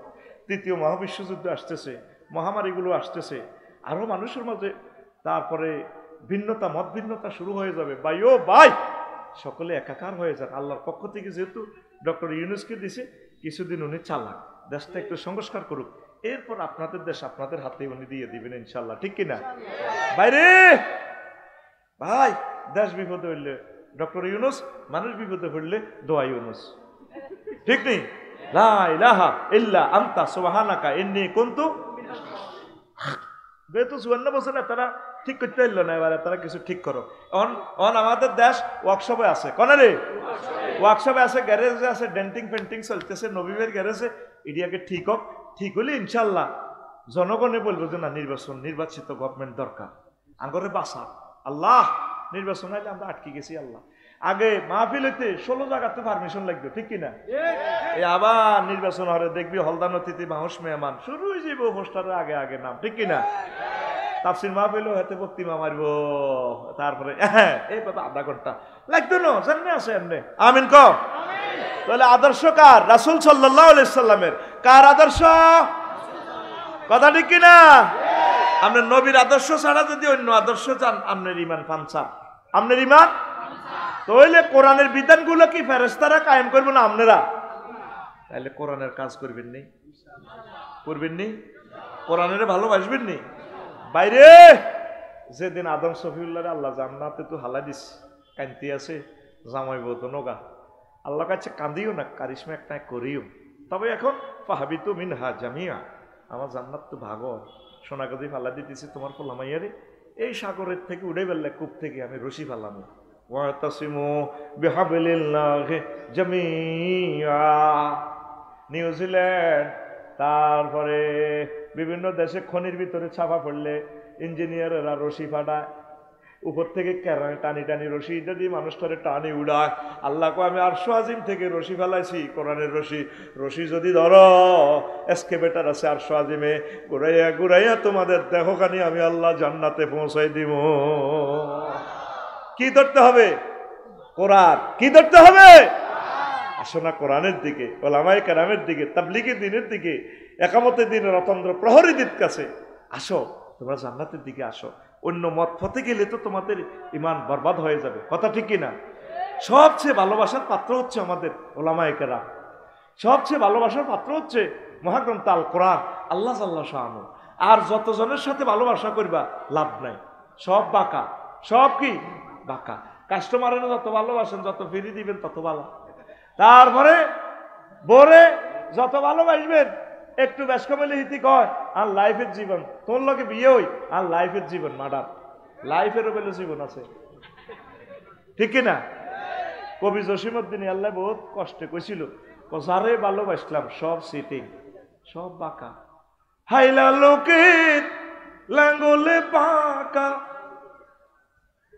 3য় মহাবিশ্বযুদ্ধ আসতেছে, মহামারীগুলো আসতেছে, আরো মানুষের মাঝে তারপরে ভিন্নতা, মত ভিন্নতা শুরু হয়ে যাবে। ভাইও ভাই সকলে একাকার হয়ে যাক। আল্লাহর পক্ষ থেকে যেহেতু ডক্টর ইউনূসকে দিছে, কিছুদিন উনি চালাক, দেশটা একটু সংস্কার করুক, এরপর আপনাদের দেশ আপনাদের হাতে উনি দিয়ে দিবেন ইনশাল্লাহ, ঠিক কিনা? বাইরে ভাই দেশ বিপদে হইলে ডক্টর ইউনূস, মানুষ বিপদে পড়লে দোয়া ইউনূস, ঠিক নেই? লা ইলাহা ইল্লা আনতা সুবহানাকা ইন্নী কুনতু। যেহেতু 54 বছর তারা ঠিক করতে পারল না, এবারে তারা কিছু ঠিক করো। অন আমাদের দেশ ওয়ার্কশপে আছে, কনারে ওয়ার্কশপে আছে, গ্যারেজে আছে, ডেন্টিং পেন্টিং চলতেছে, নবীবের গ্যারেজে। ইডিয়াকে ঠিক হোক, ঠিক হলে ইনশাল্লাহ জনগণে বলবো যে না, নির্বাচিত গভর্নমেন্ট দরকার, আঙ্গরে বাসা। আল্লাহ নির্বাচন হইলে আমরা আটকে গেছি। আল্লাহ আগে মাহফিল হইতে 16 জায়গাতে পারমিশন লাগবে, ঠিক কিনা? এই আবার নির্বাচন হলে দেখবি হলদান অতিথি মাহুস মেহমান শুরু হয়ে যাবো, পোস্টারের আগে আগে নাম, ঠিক কিনা? তাফসির মাহফিল হাতে বক্তিমা মারবো, তারপরে এই বাবা আধা ঘন্টা লাগতো না, জানলে আছে এমনি। আমিন ক। তাহলে আদর্শ কার? রাসূল সাল্লাল্লাহু আলাইহি সাল্লামের। কার আদর্শ? কথা ঠিক কিনা? আপনার নবীর আদর্শ ছাড়া যদি অন্য আদর্শ চান, আপনার ইমান পাঞ্চা, আপনার ইমান। তাহলে কোরআনের বিধানগুলো কি ফেরেশতারা কায়েম করবে না আপনারা? তাহলে কোরআনের কাজ করবেন নি, কোরআনের ভালোবাসবেন নি। বাইরে যেদিন আদম সফিউল্লাহ আল্লাহ জান্নাতে তো হালা দিস, কান্তি আছে, জামাই বউ তো নগা, আল্লাহ কাছে কাঁদিও না, কারিশমা একটা করিও। তবে এখন ফাহাবিতু মিনহা জামিয়া, আমার জান্নাত তো ভাগর, সোনা গদি ফালা দিতেছি তোমার ফলামাইয়ারে, এই সাগরের থেকে উড়ে বেললে কূপ থেকে আমি রশি ফালামো। ওয়াতাসিমু বিহাবলিল্লাহি জামিয়া। নিউজিল্যান্ড, তারপরে বিভিন্ন দেশে খনির ভিতরে ছাপা পড়লে ইঞ্জিনিয়াররা রশি ফাটায়, উপর থেকে টানি টানি রশি যদি মানুষটারে টানি উড়ায়। আল্লাহকে আমি আরশ আজিম থেকে রশি ফেলাইছি, কোরআনের রশি যদি ধরো, এসকেভেটার আছে আরশ আজিমে, ঘুরাইয়া ঘুরাইয়া তোমাদের দেহখানি আমি আল্লাহ জান্নাতে পৌঁছাই দিব। কি ধরতে হবে? কোরআন। কি ধরতে হবে? আসো না কোরআনের দিকে, ওলামায়ে কেরামের দিকে, তাবলীগের দিনের দিকে, একামতের দিনের অতন্দ্র প্রহরীদের কাছে আসো, তোমরা জান্নাতের দিকে আসো। অন্য মত পথে গেলে তো তোমাদের ইমান বরবাদ হয়ে যাবে, কথা ঠিক কিনা? সবচেয়ে ভালোবাসার পাত্র হচ্ছে আমাদের ওলামায়ে কেরাম, সবচেয়ে ভালোবাসার পাত্র হচ্ছে মহাগ্রন্থ আল কোরআন, আল্লাহ জাল্লা শাআনু। আর যতজনের সাথে ভালোবাসা করবা লাভ নাই, সব বাঁকা, সব কি বাঁকা। কাস্টমারের যত ভালোবাসেন, যত ফিরি দিবেন তত ভালো। তারপরে বরে যত ভালোবাসবেন, একটু ব্যস্ত বলে হিতি কয় আর লাইফের জীবন, তোর লোকে বিয়ে হই আর লাইফের জীবন মাডার, লাইফেরও বলে জীবন আছে, ঠিক কিনা? কবি জসিমউদ্দিন আল্লাহ বহুত কষ্টে কইছিল, যারে ভালোবাসলাম সব সিটিং, সব বাঁকা। হাইলা লোকের লাঙ্গলে বাঁকা,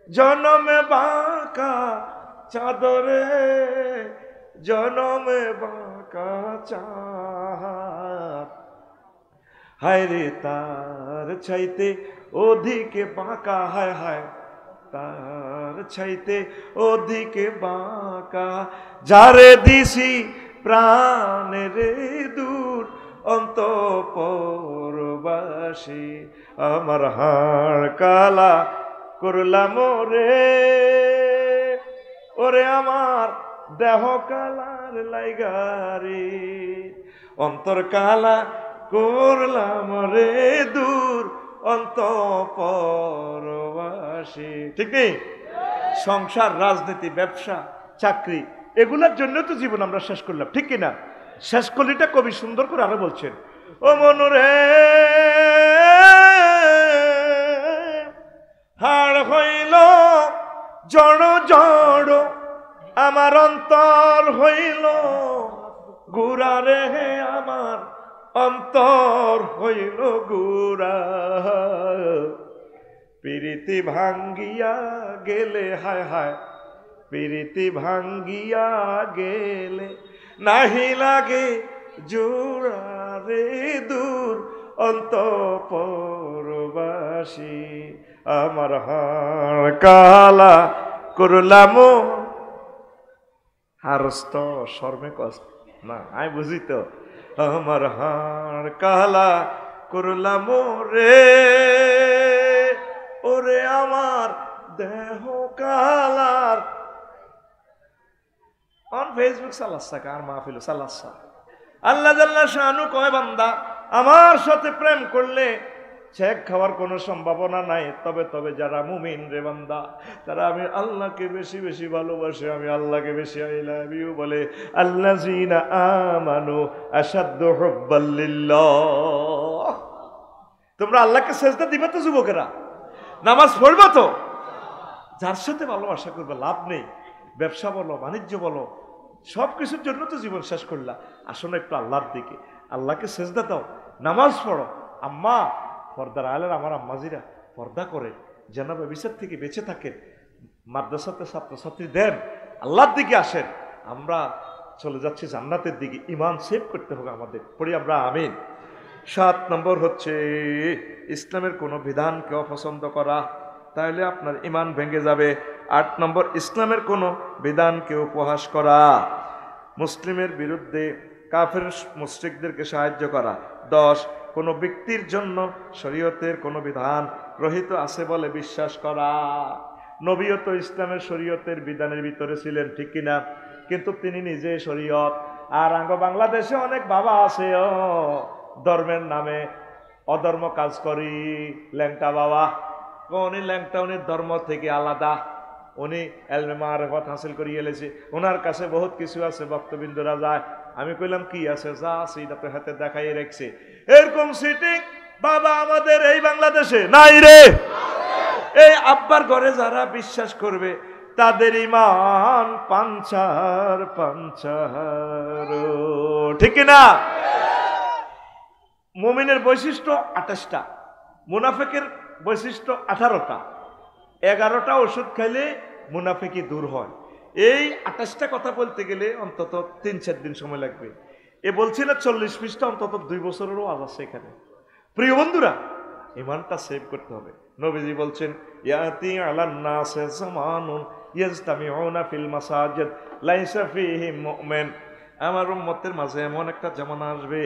জনমে বাঁকা চাদরে, জনমে বাঁকা চাঁদ, হায় রে তার চাইতে অধিকে বাঁকা, হায় হায় তার চাইতে অধিকে বাঁকা, যারে দিছি প্রাণের দূর অন্তঃপরবাসী, আমার হাড় কালা করলাম রে, ওরে আমার দেহ কালার লাইগারে, অন্তর কালা করলাম রে দূর অন্তঃপরবাসী। ঠিক নেই? সংসার, রাজনীতি, ব্যবসা, চাকরি, এগুলোর জন্য তো জীবন আমরা শেষ করলাম, ঠিক কিনা? শেষ কলিটা কবি সুন্দর করে আরো বলছেন, ও মনরে হাড় হইল জড় জড়, আমার অন্তর হইল গুড়া রে, আমার অন্তর হইল গুড়া, প্রীতি ভাঙ্গিয়া গেলে, হায় হায় প্রীতি ভাঙ্গিয়া গেলে, নাহি লাগে জোড়া রে দূর অন্তঃপরবাসী, আমার হাড় কালা করলাম, হারস্ত শর্মে কষ্ট না, আমি বুঝি তো, আমার হাড় কালা করলাম রে, ওরে আমার দেহ কালার। অন ফেসবুক চালাচ্ছা কার মাহফিল চালাচ্ছা, আল্লাহ জাল্লাহ শানু কয় বান্দা আমার সাথে প্রেম করলে ছেক খাওয়ার কোনো সম্ভাবনা নাই, তবে তবে যারা মুমিন রে বান্দা, তারা আমি আল্লাহকে বেশি বেশি ভালোবাসে, আমি আল্লাহকে বেশি আই লাভ ইউ বলে, আল্লাযীনা আমানু আশাদ্দু হুব্বাল লিল্লাহ। তোমরা আল্লাহকে সেজদা দিবে তো যুবকেরা, নামাজ পড়বে তো, যার সাথে ভালোবাসা করবে লাভ নেই। ব্যবসা বলো, বাণিজ্য বলো, সব কিছুর জন্য তো জীবন শেষ করলা। আসো না একটু আল্লাহর দিকে, আল্লাহকে সেজদা দাও, নামাজ পড়ো। আম্মা পর্দার আলের আমার আম্মাজিরা পর্দা করে যেন ব্যভিচার থেকে বেঁচে থাকেন, মাদ্রাসাতে ছাত্রছাত্রী দেন, আল্লাহর দিকে আসেন, আমরা চলে যাচ্ছি জান্নাতের দিকে। ইমান সেভ করতে হবে আমাদের, পড়ি আমরা আমিন। 7 নম্বর হচ্ছে ইসলামের কোনো বিধানকে অপছন্দ করা, তাহলে আপনার ইমান ভেঙে যাবে। 8 নম্বর ইসলামের কোনো বিধানকে উপহাস করা, মুসলিমের বিরুদ্ধে কাফের মুশরিকদেরকে সাহায্য করা। 10 কোনো ব্যক্তির জন্য শরীয়তের কোনো বিধান রহিত আছে বলে বিশ্বাস করা। নবীও তো ইসলামের শরীয়তের বিধানের ভিতরে ছিলেন, ঠিক কিনা? কিন্তু তিনি নিজে শরীয়ত। আর বাংলাদেশে অনেক বাবা আছে ধর্মের নামে অধর্ম কাজ করি, ল্যাংটা বাবা, উনি ল্যাংটা, উনি ধর্ম থেকে আলাদা, উনি এলমে মারিফত হাসিল করিয়ে এলেছে, ওনার কাছে বহুত কিছু আছে, ভক্তবৃন্দরা যায়। আমি কইলাম কি আছে? যা আছে এটা তো হাতে দেখাই রাখছে। এরকম সিটিং বাবা আমাদের এই বাংলাদেশে নাই রে। এই আব্বার ঘরে যারা বিশ্বাস করবে তাদের ইমান পাঞ্চার পাঞ্চার, ঠিক না? মুমিনের বৈশিষ্ট্য 28টা, মুনাফিকের বৈশিষ্ট্য 18টা। 11টা ওষুধ খাইলে মুনাফিকি দূর হয়। এই 28টা কথা বলতে গেলে অন্তত 3-4 দিন সময় লাগবে। এ বলছিল 40 পৃষ্ঠা, অন্তত 2 বছরেরও আজ আছে এখানে। প্রিয় বন্ধুরা, ইমানটা সেভ করতে হবে। নবীজি বলছেন, ইয়াতি আলান নাসে জামানুন ইয়াজতামিউনা ফিল মাসাজিদ লাইসা ফীহি মুমিন। আমার উম্মতের মাঝে এমন একটা জামানা আসবে,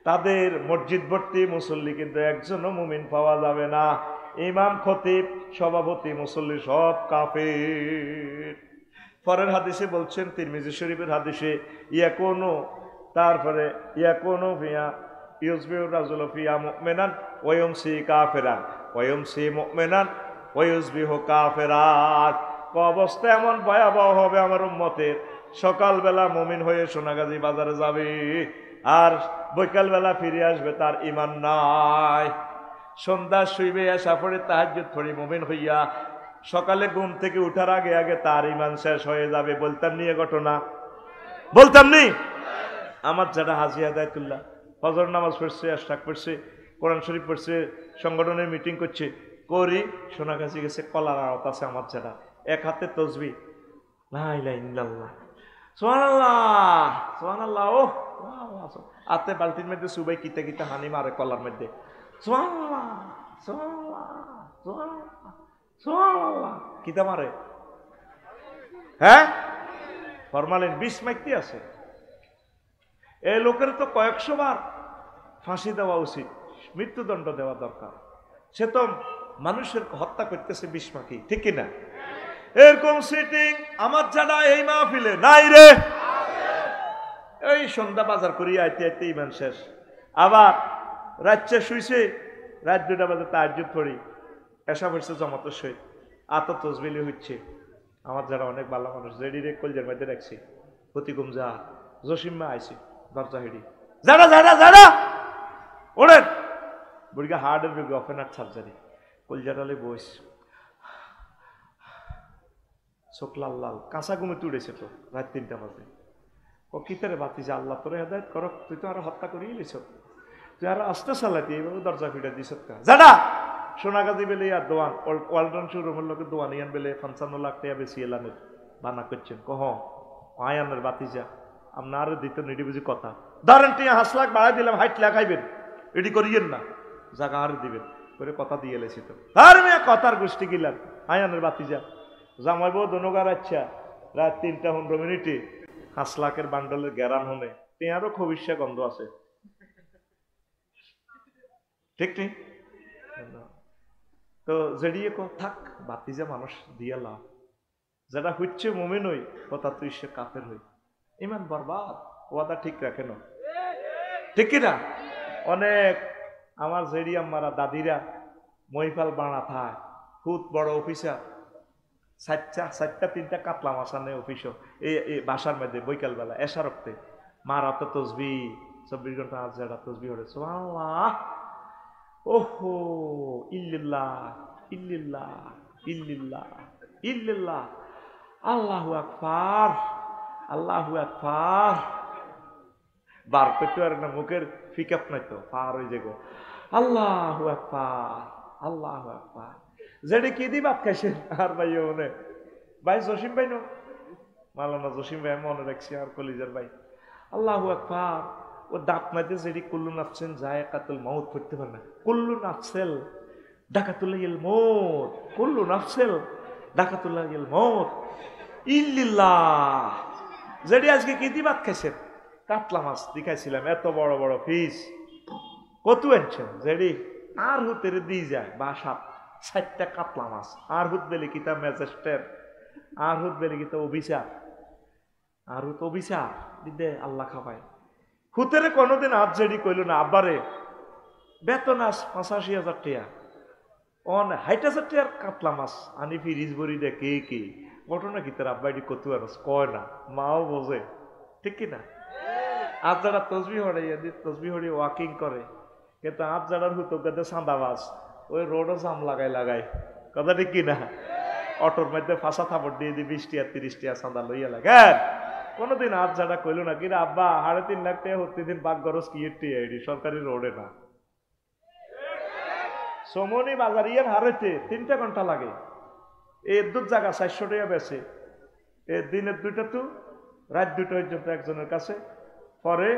তাদের মসজিদ ভর্তি মুসল্লি কিন্তু একজনও মুমিন পাওয়া যাবে না। ইমাম, খতিব, সভাপতি, মুসল্লি সব কাফের। পরের হাদিসে বলছেন, তিরমিজি শরীফের হাদিসে, ইয়াকুনু, তারপরে ইয়াকুনু ফিয়া ইউসবিহু রাজুলু ফিয়া মুমিনান ওয়া ইউমসি কাফিরান ওয়া ইউমসি মুমিনান ওয়া ইউসবিহু কাফিরান। অবস্থা এমন ভয়াবহ হবে আমার উম্মতের, সকালবেলা মুমিন হয়ে সোনাগাজী বাজারে যাবে, আর বৈকালবেলা ফিরে আসবে তার ইমান নাই। সন্ধ্যা শুইবে, আসা পড়ে তাহাজ্জুদ পড়ি মুমিন হইয়া, সকালে ঘুম থেকে উঠার আগে আগে তার ইমান শেষ হয়ে যাবে। বলতাম নিয়ে ঘটনা, বলতাম নি? আমার যারা হাজি আদায়তুল্লাহ ফজর নামাজ পড়ছে, আশরাক পড়ছে, কোরআন শরীফ পড়ছে, সংগঠনের মিটিং করছে, করি সোনাগাছি গেছে, কলার আড়ত আছে আমার যারা, এক হাতে তসবিহ লা ইলাহা ইল্লাল্লাহ, সুবহানাল্লাহ সুবহানাল্লাহ। ও আতে বালতির মধ্যে সুবাই কিতে কিতে হানি মারে কলার মধ্যে। সুবহানাল্লাহ সুবহানাল্লাহ সুবহানাল্লাহ সুবহানাল্লাহ কিতা মারে? হ্যাঁ, ফরমালিন বিষ মাইতে আছে। এই লোকের তো কয়েকশো বার ফাঁসি দেওয়া উচিত, মৃত্যুদণ্ড দেওয়া দরকার। সে তো মানুষের হত্যা করতেছে বিষ মাখি, ঠিক কিনা? এরকম সিটিং আমার জানা এই মাহফিলে নাই রে। এই সন্ধ্যা বাজার করি আইতে আইতে ইমান শেষ। আবার রাত্রে শুইছে, রাত 2টা বাজে তাহাজ্জুদ পড়ি, এসা হচ্ছে জমাতের সহিত আত তসবিলি হচ্ছে। আমার যারা অনেক ভালো মানুষ জেডি রে কলজের মধ্যে রাখছি, প্রতিকুম যা জসিম্মা আইছি দরজা হেডি যারা যারা যারা ওড়েন বুড়িগা হার্টের রোগী, ওপেনার সার্জারি, কলজাটালে বইস, চোখ লাল লাল, কাঁচা ঘুমে তুড়েছে তো রাত 3টা বাজে। ও কিতারে বাতি যে আল্লাহ তোরে হেদায়েত করক, তুই তো আরো হত্যা করিয়ে লিছ, তুই আরো আস্তে চালাতি, এইভাবে দরজা ফিটা দিছ কা জানা। সোনাগাজী বেলে আর দোয়ান ওয়ালটন শোরুমের লোকের দোয়ান ইয়ান বেলে 55 লাখ টাকা বেশি এলানের বানা করছেন। কহ আয়ানের বাতি যা আপনার আরো দিত নিডি বুঝি কথা ধরেন টিয়া 5 লাখ বাড়াই দিলাম, 60 লাখ খাইবেন, এটি করিয়েন না, জায়গা আর দিবেন করে কথা দিয়ে এলেছি তো। আর মেয়ে কথার গোষ্ঠী গিলাম আয়ানের বাতি যা জামাইব দনগার। আচ্ছা রাত 3টা 15 মিনিটে 5 লাখের বান্ডলের গ্যারান হনে টিয়ারও খবিষ্যা গন্ধ আছে, ঠিক ঠিক। তো যেড়িয়ে থাক বাতি যা মানুষ দিয়া লাভ, যেটা হচ্ছে মুমিন হই কথা তুই সে কাফের হই, ইমান বরবাদ, ওয়াদা ঠিক রাখে না, ঠিক কিনা? অনেক আমার জেডি আম্মারা দাদিরা মহিফাল বানা থায়, খুব বড় অফিসার, 4টা 3টা কাতলা মাছ আনে অফিসও এই বাসার মধ্যে বৈকাল বেলা এসা রক্তে মারা তো তসবি 24 ঘন্টা আজ যারা তসবি হরে সুবহানাল্লাহ। ওহো ইল্লিল্লাহ ইল্লিল্লাহ ইল্লিল্লাহ ইল্লিল্লাহ, আল্লাহু আকবার আল্লাহু আকবার। বার করতে পারে না, মুখের ফিকাপ নাই তো, পার হয়ে যাবো। আল্লাহু আকবার আল্লাহু আকবার। যেটা কি দি ভাত খাইছেন আর ভাই মনে ভাই জসিম ভাই নো মালানা জসিম ভাই মনে রাখছি, আর কলিজার ভাই। আল্লাহু আকবার। ও দাঁত মাইতে যেটি কুল্লু নাফসেন যায়কাতুল মাউত পড়তে পারে না, কুল্লু নাফসেল ডাকাতুল্লাহিল মউত, কুল্লু নাফসেল ডাকাতুল্লাহিল মউত ইল্লিল্লাহ। যেটি আজকে কি দি ভাত খাইছেন? কাতলা মাছ দেখাইছিলাম, এত বড় বড় ফিস, কত আনছেন? যেটি আর হুতের দিয়ে যায় বাসা 4টা কাতলা মাছ, আর হুত বেলে কিতা ম্যাজিস্ট্রেট, আর হুত বেলে কিতা অভিশাপ, আর হুত অভিশাপ দিদে আল্লাহ খাবায়। হুতেরে কোনোদিন আজ যেটি কইল না আব্বারে বেতন আস 85,000 টাকা, অন 60,000 টাকার কাতলা মাছ আনি ফিরিজ ভরি দে কে কে ঘটনা কি তার আব্বা এটি কত আর কয় না, মাও বোঝে, ঠিক কিনা? আজ যারা তসবি হরে তসবি হরে ওয়াকিং করে, কিন্তু আজ যারা হুতোকাতে সান্দাবাজ ওই রোডও জাম লাগাই কথা ঠিক কিনা? অটোর মধ্যে ফাঁসা থাপড় দিয়ে দিই 20 টাকা 30 টাকা চাঁদা লইয়া লাগে। কোনোদিন আজ যারা কইল না কিনা আব্বা 3.5 লাখ টাকা প্রতিদিন বাঘ গরজ কি এটি সরকারি রোডে না, সমনি বাজার ইয়ার হারেতে 3টা ঘন্টা লাগে, এই দুধ জায়গা 400 টাকা বেছে, এই দিনের 2টা তো রাত 2টা পর্যন্ত একজনের কাছে, পরে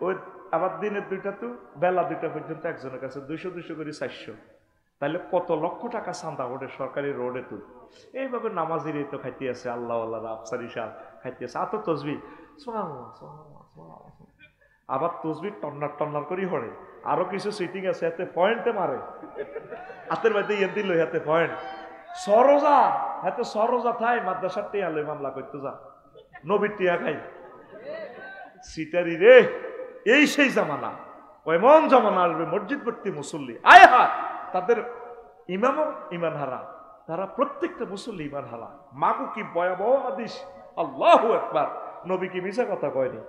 ওই আবার দিনের 2টা তো বেলা 2টা পর্যন্ত একজনের কাছে, 200 করে 400, তাহলে কত লক্ষ টাকা চাঁদা ওঠে সরকারি রোডে তো। এইভাবে নামাজির তো খাইতে আছে, আল্লাহ আল্লাহ আফসারি সাহ খাইতে আছে, আত তসবি আবার তসবি টন্নার করি হরে। আরো কিছু সিটিং আছে হাতে পয়েন্টে মারে, হাতের মধ্যে ইয়ে দিল হাতে পয়েন্ট, সরোজা হাতে সরোজা থাই মাদ্রাসার টিয়া লই মামলা করতে যা, নবীর টিয়া খাই সিটারি রে। এই সেই জামানা, এমন জামানা আসবে মসজিদ ভর্তি মুসল্লি, আয় হাত তাদের ইমামও ইমান হারা, তারা প্রত্যেকটা মুসল্লি ইমান হারা। মাগু কি ভয়াবহ হাদিস, আল্লাহু আকবার। নবী কি মিছা কথা কয়নি?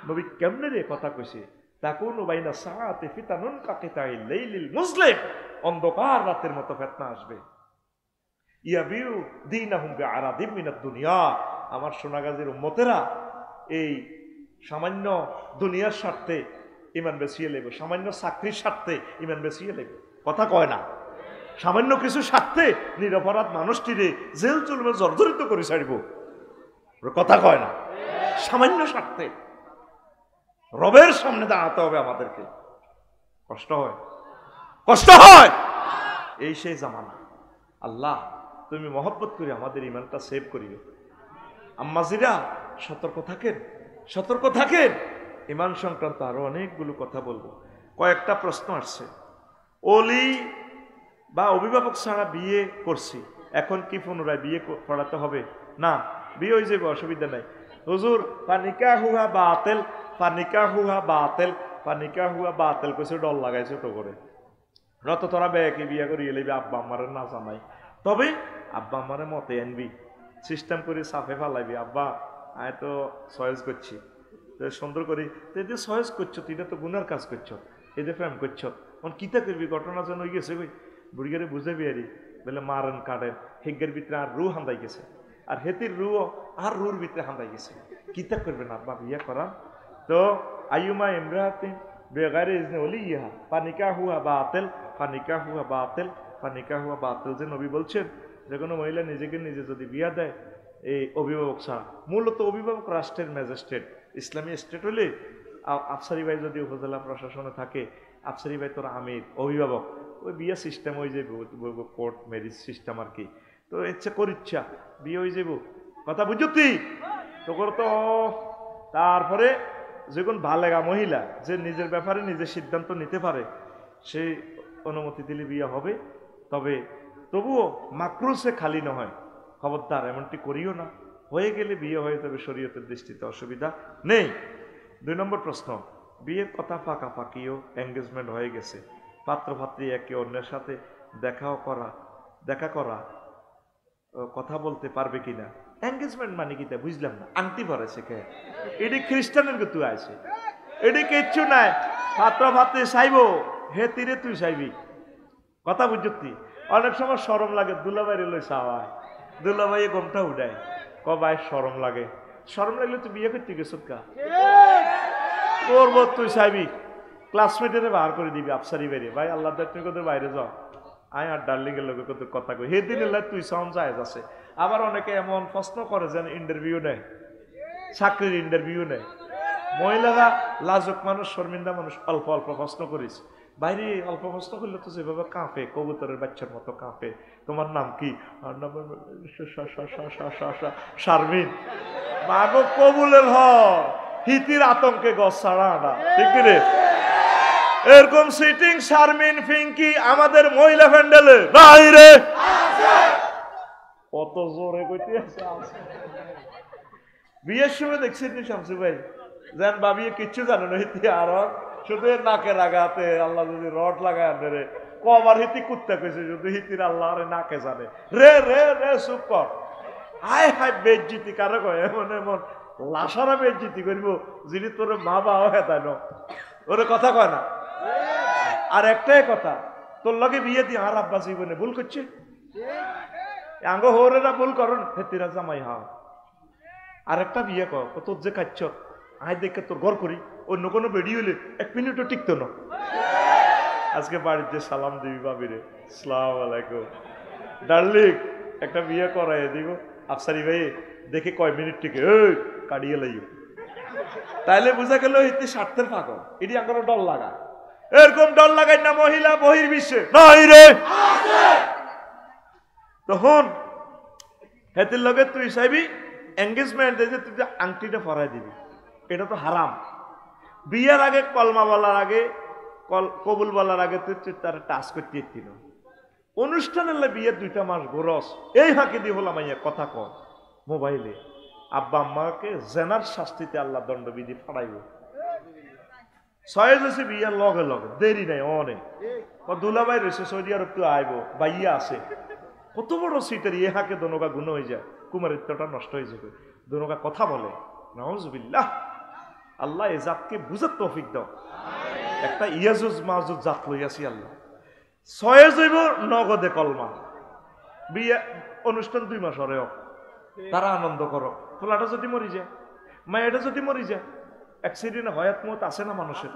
নবী কেমনে রে কথা কইছে? তাকুনু বাইনা সাআতি ফিতানুন কাকিতাইল লাইলিল মুসলিম, অন্ধকার রাতের মতো ফিতনা আসবে। ইয়াবিউ দীনাহুম বিআরাদিম মিনাদ দুনিয়া, আমার সোনাগাজীর উম্মতেরা এই সামান্য দুনিয়ার স্বার্থে ইমান বেচিয়ে লেবে, সামান্য চাকরির স্বার্থে ইমান বেচিয়ে লেবে, কথা কয় না। সামান্য কিছু স্বার্থে নিরপরাধ মানুষটিরে জেল চলবে জর্জরিত করে ছাড়ব, কথা কয় না। সামান্য স্বার্থে রবের সামনে দাঁড়াতে হবে আমাদেরকে। কষ্ট হয়, কষ্ট হয়। এই সেই জামানা। আল্লাহ তুমি মহব্বত করে আমাদের ইমানটা সেভ করিও। আম্মাজিরা সতর্ক থাকেন, সতর্ক থাকেন। ইমান সংক্রান্ত আরো অনেকগুলো কথা বলবো। কয়েকটা প্রশ্ন আসছে। ওলি বা অভিভাবক ছাড়া বিয়ে করছি, এখন কি পুনরায় বিয়ে করাতে হবে? না, বিয়ে হয়ে যাবে, অসুবিধা নাই। হুজুর পানিকা হুয়া বাতেল, পানিকা হুয়া বাতেল, পানিকা হুয়া বাতেল কইছে, ডর লাগাইছে তো করে। নত তোরা বেয়াকে বিয়ে করিয়ে লইবি, আব্বা আমারে না জানাই। তবে আব্বা আমারে মতে আনবি, সিস্টেম করে সাফে ফালাইবি। আব্বা আমি তো সয়েজ করছি, তো সুন্দর করি তুই সয়েজ করছো, তুই তো গুনার কাজ করছো, এদের প্রেম করছো, কিতা করবি? ঘটনা যেন হয়ে গেছে কই বুড়িগারে বুঝাবি আরি বলে মারেন কাটেন, হেগের ভিতরে আর রু হান্দাই গেছে, আর হেতির রু আর রুর ভিতরে হান্দাই গেছে। কিতা করবেন আব্বা বিয়ে করান? তো আইয়ুমা ইমরাতিন বেগারে ইজনে ওলি ইহা পানিকা হুয়া বাতিল, পানিকা হুয়া বাতিল, পানিকা হুয়া বাতিল। যে নবী বলছেন যে কোনো মহিলা নিজেকে নিজে যদি বিয়া দেয় এই অভিভাবক ছাড়া, মূলত অভিভাবক রাষ্ট্রের ম্যাজিস্ট্রেট, ইসলামী স্টেট হলে আফসারি ভাই যদি উপজেলা প্রশাসনে থাকে, আফসারি ভাই তোর আমির অভিভাবক, ওই বিয়ে সিস্টেম হয়ে যাবে, কোর্ট ম্যারেজ সিস্টেম আর কি। তো ইচ্ছা করিচ্ছা বিয়ে হয়ে যাব, কথা বুঝতি তোর তো। তারপরে যখন ভালেগা মহিলা যে নিজের ব্যাপারে নিজের সিদ্ধান্ত নিতে পারে, সেই অনুমতি দিলে বিয়ে হবে। তবে তবুও মাকরুসে খালি নয়, খবরদার এমনটি করিও না। হয়ে গেলে বিয়ে হয়ে যাবে, শরীয়তের দৃষ্টিতে অসুবিধা নেই। 2 নম্বর প্রশ্ন, বিয়ের কথা পাকাপাকিও এঙ্গেজমেন্ট হয়ে গেছে, পাত্রপাত্রী একে অন্যের সাথে দেখা করা কথা বলতে পারবে কিনা? এঙ্গেজমেন্ট মানে কি তা বুঝলাম না। আংটি পরে শেখে, এটি খ্রিস্টানের কিন্তু আছে, এটি কিচ্ছু নাই। পাত্রপাত্রী চাইব, হে তীরে তুই চাইবি, কথা বুঝতি। অনেক সময় শরম লাগে, দুলাভাইরে লই চাওয়ায়, দুলাভাইয়ে গমটা উঠায়, কবাই শরম লাগে। শরম লাগলে তুই বিয়ে করতে গেছ কা করবো, তুই চাইবি ক্লাসমেটের বার করে দিবি আফসারি বাইরে, ভাই আল্লাহ তুই কোথাও বাইরে যাও, আয় আর ডার্লিং এর লোকের কোথাও কথা কই, সেদিন তুই সাউন্ড জায়েজ আছে। আবার অনেকে এমন প্রশ্ন করে যেন ইন্টারভিউ নেয়, চাকরির ইন্টারভিউ নেয়। মহিলারা লাজুক মানুষ, শর্মিন্দা মানুষ, অল্প অল্প প্রশ্ন করিস। বাইরে অল্প প্রশ্ন করলে তো যেভাবে কাঁপে, কবুতরের বাচ্চার মতো কাঁপে। তোমার নাম কি? আর নাম শারমিন। মাগো কবুলের হিতির আতঙ্কে গছ ছাড়া না, ঠিক রে? এরকম সিটিং শারমিন ফিঙ্কি আমাদের মহিলা প্যান্ডেলে নাই রে, কত জোরে কইতে আছে। বিয়ের সময় দেখছেন শামসু ভাই যেন ভাবিয়ে কিচ্ছু জানো না, হিতি আর শুধু নাকে লাগাতে আল্লাহ যদি রড লাগায় আনে কবার হিতি কুত্তা কইছে, শুধু হিতির আল্লাহ নাকে জানে। রে রে রে চুপ কর, হাই হাই বেজ্জিতি কারো কয়, এমন এমন লাশারা বেজ্জিতি করবো যিনি তোর মা বাবা হেতায় ন, ওরে কথা কয় না। আর একটাই কথা, তোর লগে বিয়ে দিয়ে আর আব্বা জীবনে ভুল করছে, আঙ্গ হোরেরা ভুল করন হেতিরা জামাই হা আর একটা বিয়ে কর, তোর যে খাচ্ছ আয় দেখে তোর ঘর করি, অন্য কোনো বেড়ি হইলে 1 মিনিটও টিকতো না। আজকে বাড়িতে সালাম দিবি বাবিরে, আসসালামু আলাইকুম ডার্লিং, একটা বিয়ে করাই দিব আফসারি ভাই, দেখে কয় মিনিট টিকে কাটিয়ে লাইও, তাইলে বোঝা গেল এতে স্বার্থের পাগল। এটি আঙ্গর ডর লাগা, এরকম ডর লাগাই না মহিলা বহির্বিশ্বে নাই রে। তখন হেতির লগে তুই চাইবি এঙ্গেজমেন্ট যে তুই আংটিটা পরাই দিবি, এটা তো হারাম। বিয়ের আগে কলমা বলার আগে, কবুল বলার আগে তুই তার টাচ করতে দিল। অনুষ্ঠানের বিয়ের 2টা মাস গোরস, এই হাঁকে দিয়ে হলাম কথা কর মোবাইলে, আব্বা আম্মাকে জেনার শাস্তিতে আল্লাহ দণ্ডবিধি ফাড়াইব। সয়েজ হয়েছে বিয়ার লগে লগে, দেরি নাই অনেক। দুলাভাই রয়েছে সৌদি আরব, তো আইব, বাইয়া আছে, কত বড় সিটের এ হাঁকে দনকা গুণ হয়ে যায়, কুমারিত্বটা নষ্ট হয়ে যাবে। দনকা কথা বলে, নাউজুবিল্লাহ। আল্লাহ এ জাতকে বুঝার তৌফিক দাও। একটা ইয়াজুজ মাহুজ জাত লইয়াছি আল্লাহ। সয়েজ হইব নগদে কলমা, বিয়ে অনুষ্ঠান 2 মাস হরে হোক, তারা আনন্দ করো। ফোলাটা যদি মরি যায়, মায়েটা যদি মরি যায়, অ্যাক্সিডেন্টে হয়াত মত আছে না মানুষের।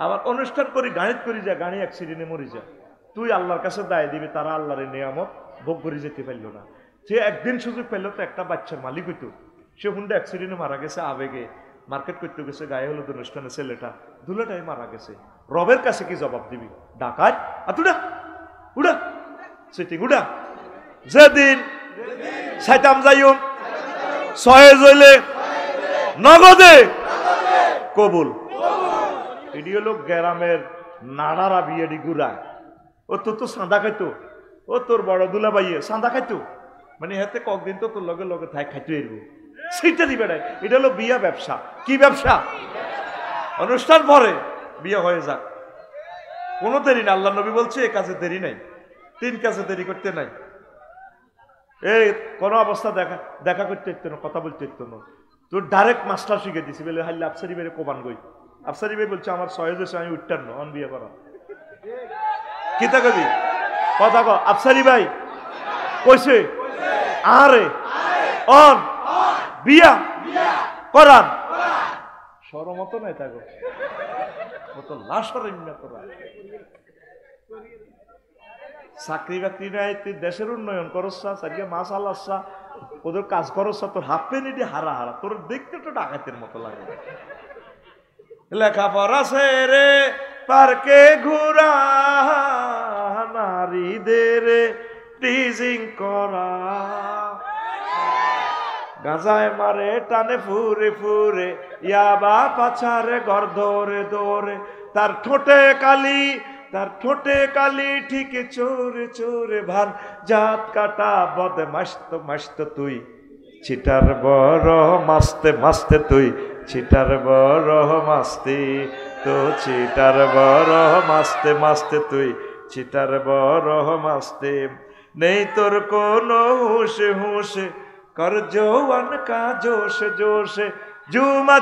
আবার অনুষ্ঠান করি গাড়িত করি যায়, গাড়ি অ্যাক্সিডেন্টে মরি যায়, তুই আল্লাহর কাছে দায় দিবি তারা আল্লাহর নিয়ামত ভোগ করে যেতে পারল না। সে একদিন সুযোগ পেল তো একটা বাচ্চার মালিক হইতো, সে হুন্ডা অ্যাক্সিডেন্টে মারা গেছে আবেগে, মার্কেট করতে গেছে, গায়ে হলুদ অনুষ্ঠানে ছেলেটা ধুলাটাই মারা গেছে। রবের কাছে কি জবাব দিবি? ডাকাত আতুডা উড়া সিটিং উড়া। যেদিন সাইতাম যাইম ছয়ে জইলে নগদে কবুল। এটি হলো গ্রামের নাড়ারা বিয়েডি গুড়ায়। ও তোর তো সাঁদা খাইতো, ও তোর বড় দুলা বাইয়ে সাঁদা খাইতো, মানে হাতে কয়েকদিন তো তোর লগে লগে থাই খাইতো এরবো সেইটা দিবে না। এটা হলো বিয়া ব্যবসা। কি ব্যবসা? অনুষ্ঠান পরে বিয়ে হয়ে যাক, কোনো দেরি না। আল্লাহ নবী বলছে এ কাজে দেরি নাই, 3 কাজে দেরি করতে নাই। এই কোনো অবস্থা দেখা করতে ইত্তো না, কথা বলতে ইত্তো না। তোর ডাইরেক্ট মাস্টার শিখে দিছি বলে হাইলে আফসারি বেড়ে কোবান গই। আফসারি ভাই বলছে আমার সহজ হয়েছে, আমি উঠতাম না অন বিয়ে করা। কি তা কবি কথা ক আফসারি ভাই কইছে আরে অন বিয়া করান সরমত নাই থাকো কত লাশর তোরা। চাকরি বাকরি নাই, তুই দেশের উন্নয়ন করস, সারিয়া মাছ আল্লাহ ওদের কাজ করস, তোর হাফ পেনিটি হারা হারা, তোর দেখতে তো ডাকাতের মতো লাগে। লেখাপড়া সেরে পার্কে ঘুরা, নারীদের টিজিং করা, গাজায় মারে টানে ফুরে ফুরে, ইয়াবা পাছারে ঘর ধরে ধরে, তার ঠোঁটে কালি ঠিক চোরে চোরে ভান, জাত কাটা বদে মাস্ত তুই চিটার বড় মাস্তে মাস্তে তুই চিটার বড় মাস্তি তো চিটার বড় মাস্তে মাস্তে তুই চিটার বড় মাস্তে। নেই তোর কোনো হুঁশে হুঁশে, কর জওয়ান কা জোশে জোশে, জুমা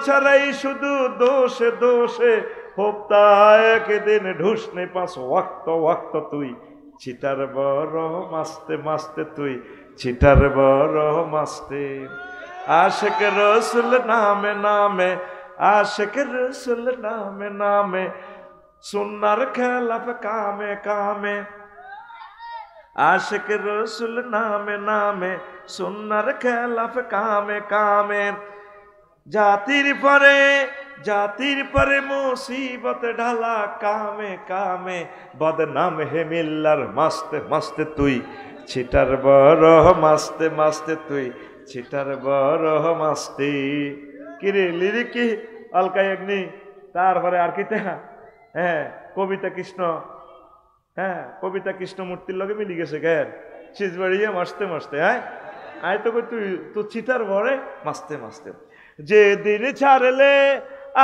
ছাড়াই শুধু দোষে দোষে, হপ্তা একদিন ঢুসনে 5 ওয়াক্ত তুই চিটার বড় মাস্তে মাস্তে তুই চিটার বড় মাস্তে। আশিক রসুল নামে নামে, আশিক রসুল নামে নামে, সুন্নার খেলাফ কামে কামে, আশিক রসুল নামে নামে, সুন্নার খেলাফ কামে কামে। জাতির পরে মুসিবত ঢালা কামে কামে, বদনাম হে মিল্লার মাস্তে মাস্তে তুই ছিটার বড় মাস্তে মাস্তে তুই ছিটার বড় মাস্তি। কিরে লিরিকি অলকা অগ্নি, তারপরে আর কি হ্যাঁ কবিতা কৃষ্ণ, হ্যাঁ কবিতা কৃষ্ণমূর্তির লগে মিলি গেছে ঘের সিজবাড়িয়ে মাসতে মাসতে। হ্যাঁ আয় তো তুই তো চিটার ভরে মাসতে মাসতে। যেদিন ছাড়লে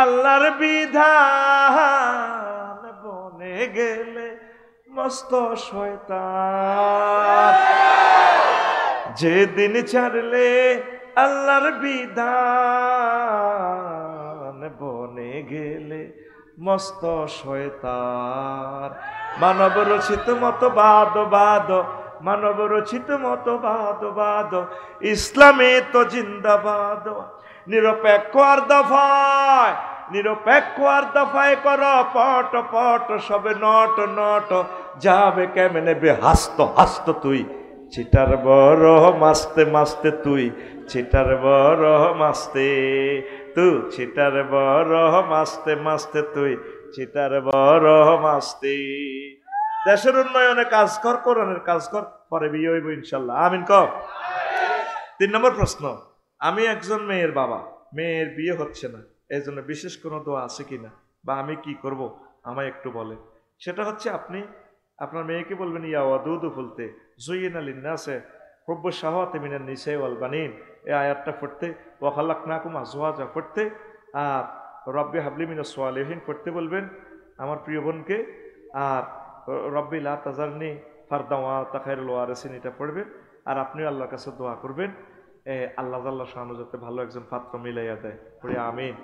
আল্লাহর বিধান, বনে গেলে মস্ত শয়তান। যেদিন ছাড়লে আল্লাহর বিধান, বনে গেলে মস্ত শয়তান। মানব রচিত মতবাদ বাদ, মানব রচিত মতবাদ বাদ, ইসলামে তো জিন্দাবাদ। নিরপেক্ষ আর দফায় কর পট পট, সবে নট নট যাবে কেমনে বে হাস্ত হাস্ত তুই চিটার বড় মাস্তে মাস্তে তুই চিটার বড় মাস্তে তুই চিটার বড় মাস্তে মাস্তে তুই চিটার বড় মাস্তে। দেশের উন্নয়নে কাজ কর, কোরআনের কাজ কর, পরে বিয়ে হইব ইনশাল্লাহ। আমিন কর। 3 নম্বর প্রশ্ন, আমি একজন মেয়ের বাবা, মেয়ের বিয়ে হচ্ছে না, এই জন্য বিশেষ কোনো দোয়া আছে কিনা বা আমি কি করব আমায় একটু বলেন। সেটা হচ্ছে আপনি আপনার মেয়েকে বলবেন ইয়া ওয়াদুদু ফুলতে জুইনা লিন্নাসে হুব্বু শাহাওয়াতি মিনান নিসাই ওয়াল বানিন, এই আয়াতটা পড়তে, ওয়া খালাকনাকুম আজওয়াজা পড়তে, আর রব্বি হাবলি মিনাস সালিহিন পড়তে বলবেন আমার প্রিয় বোনকে, আর রব্বি লা তাজারনি ফারদা ওয়া আনতা খায়রুল ওয়ারিসিন এটা পড়বেন। আর আপনিও আল্লাহর কাছে দোয়া করবেন আল্লাহ তাআলা শানু যাতে ভালো একজন পাত্র মিলাইয়া দেয়, পড়ে আমিন।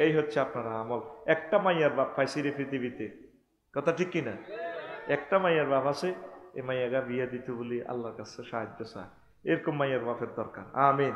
এই হচ্ছে আপনার আমল। একটা মাইয়ার বাপ পাইছি রে পৃথিবীতে, কথা ঠিক কিনা? একটা মাইয়ার বাপ আছে, এই মাইয়াগা বিয়ে দিতে বলি আল্লাহর কাছে সাহায্য চায়, এরকম মাইয়ার বাপের দরকার। আমিন।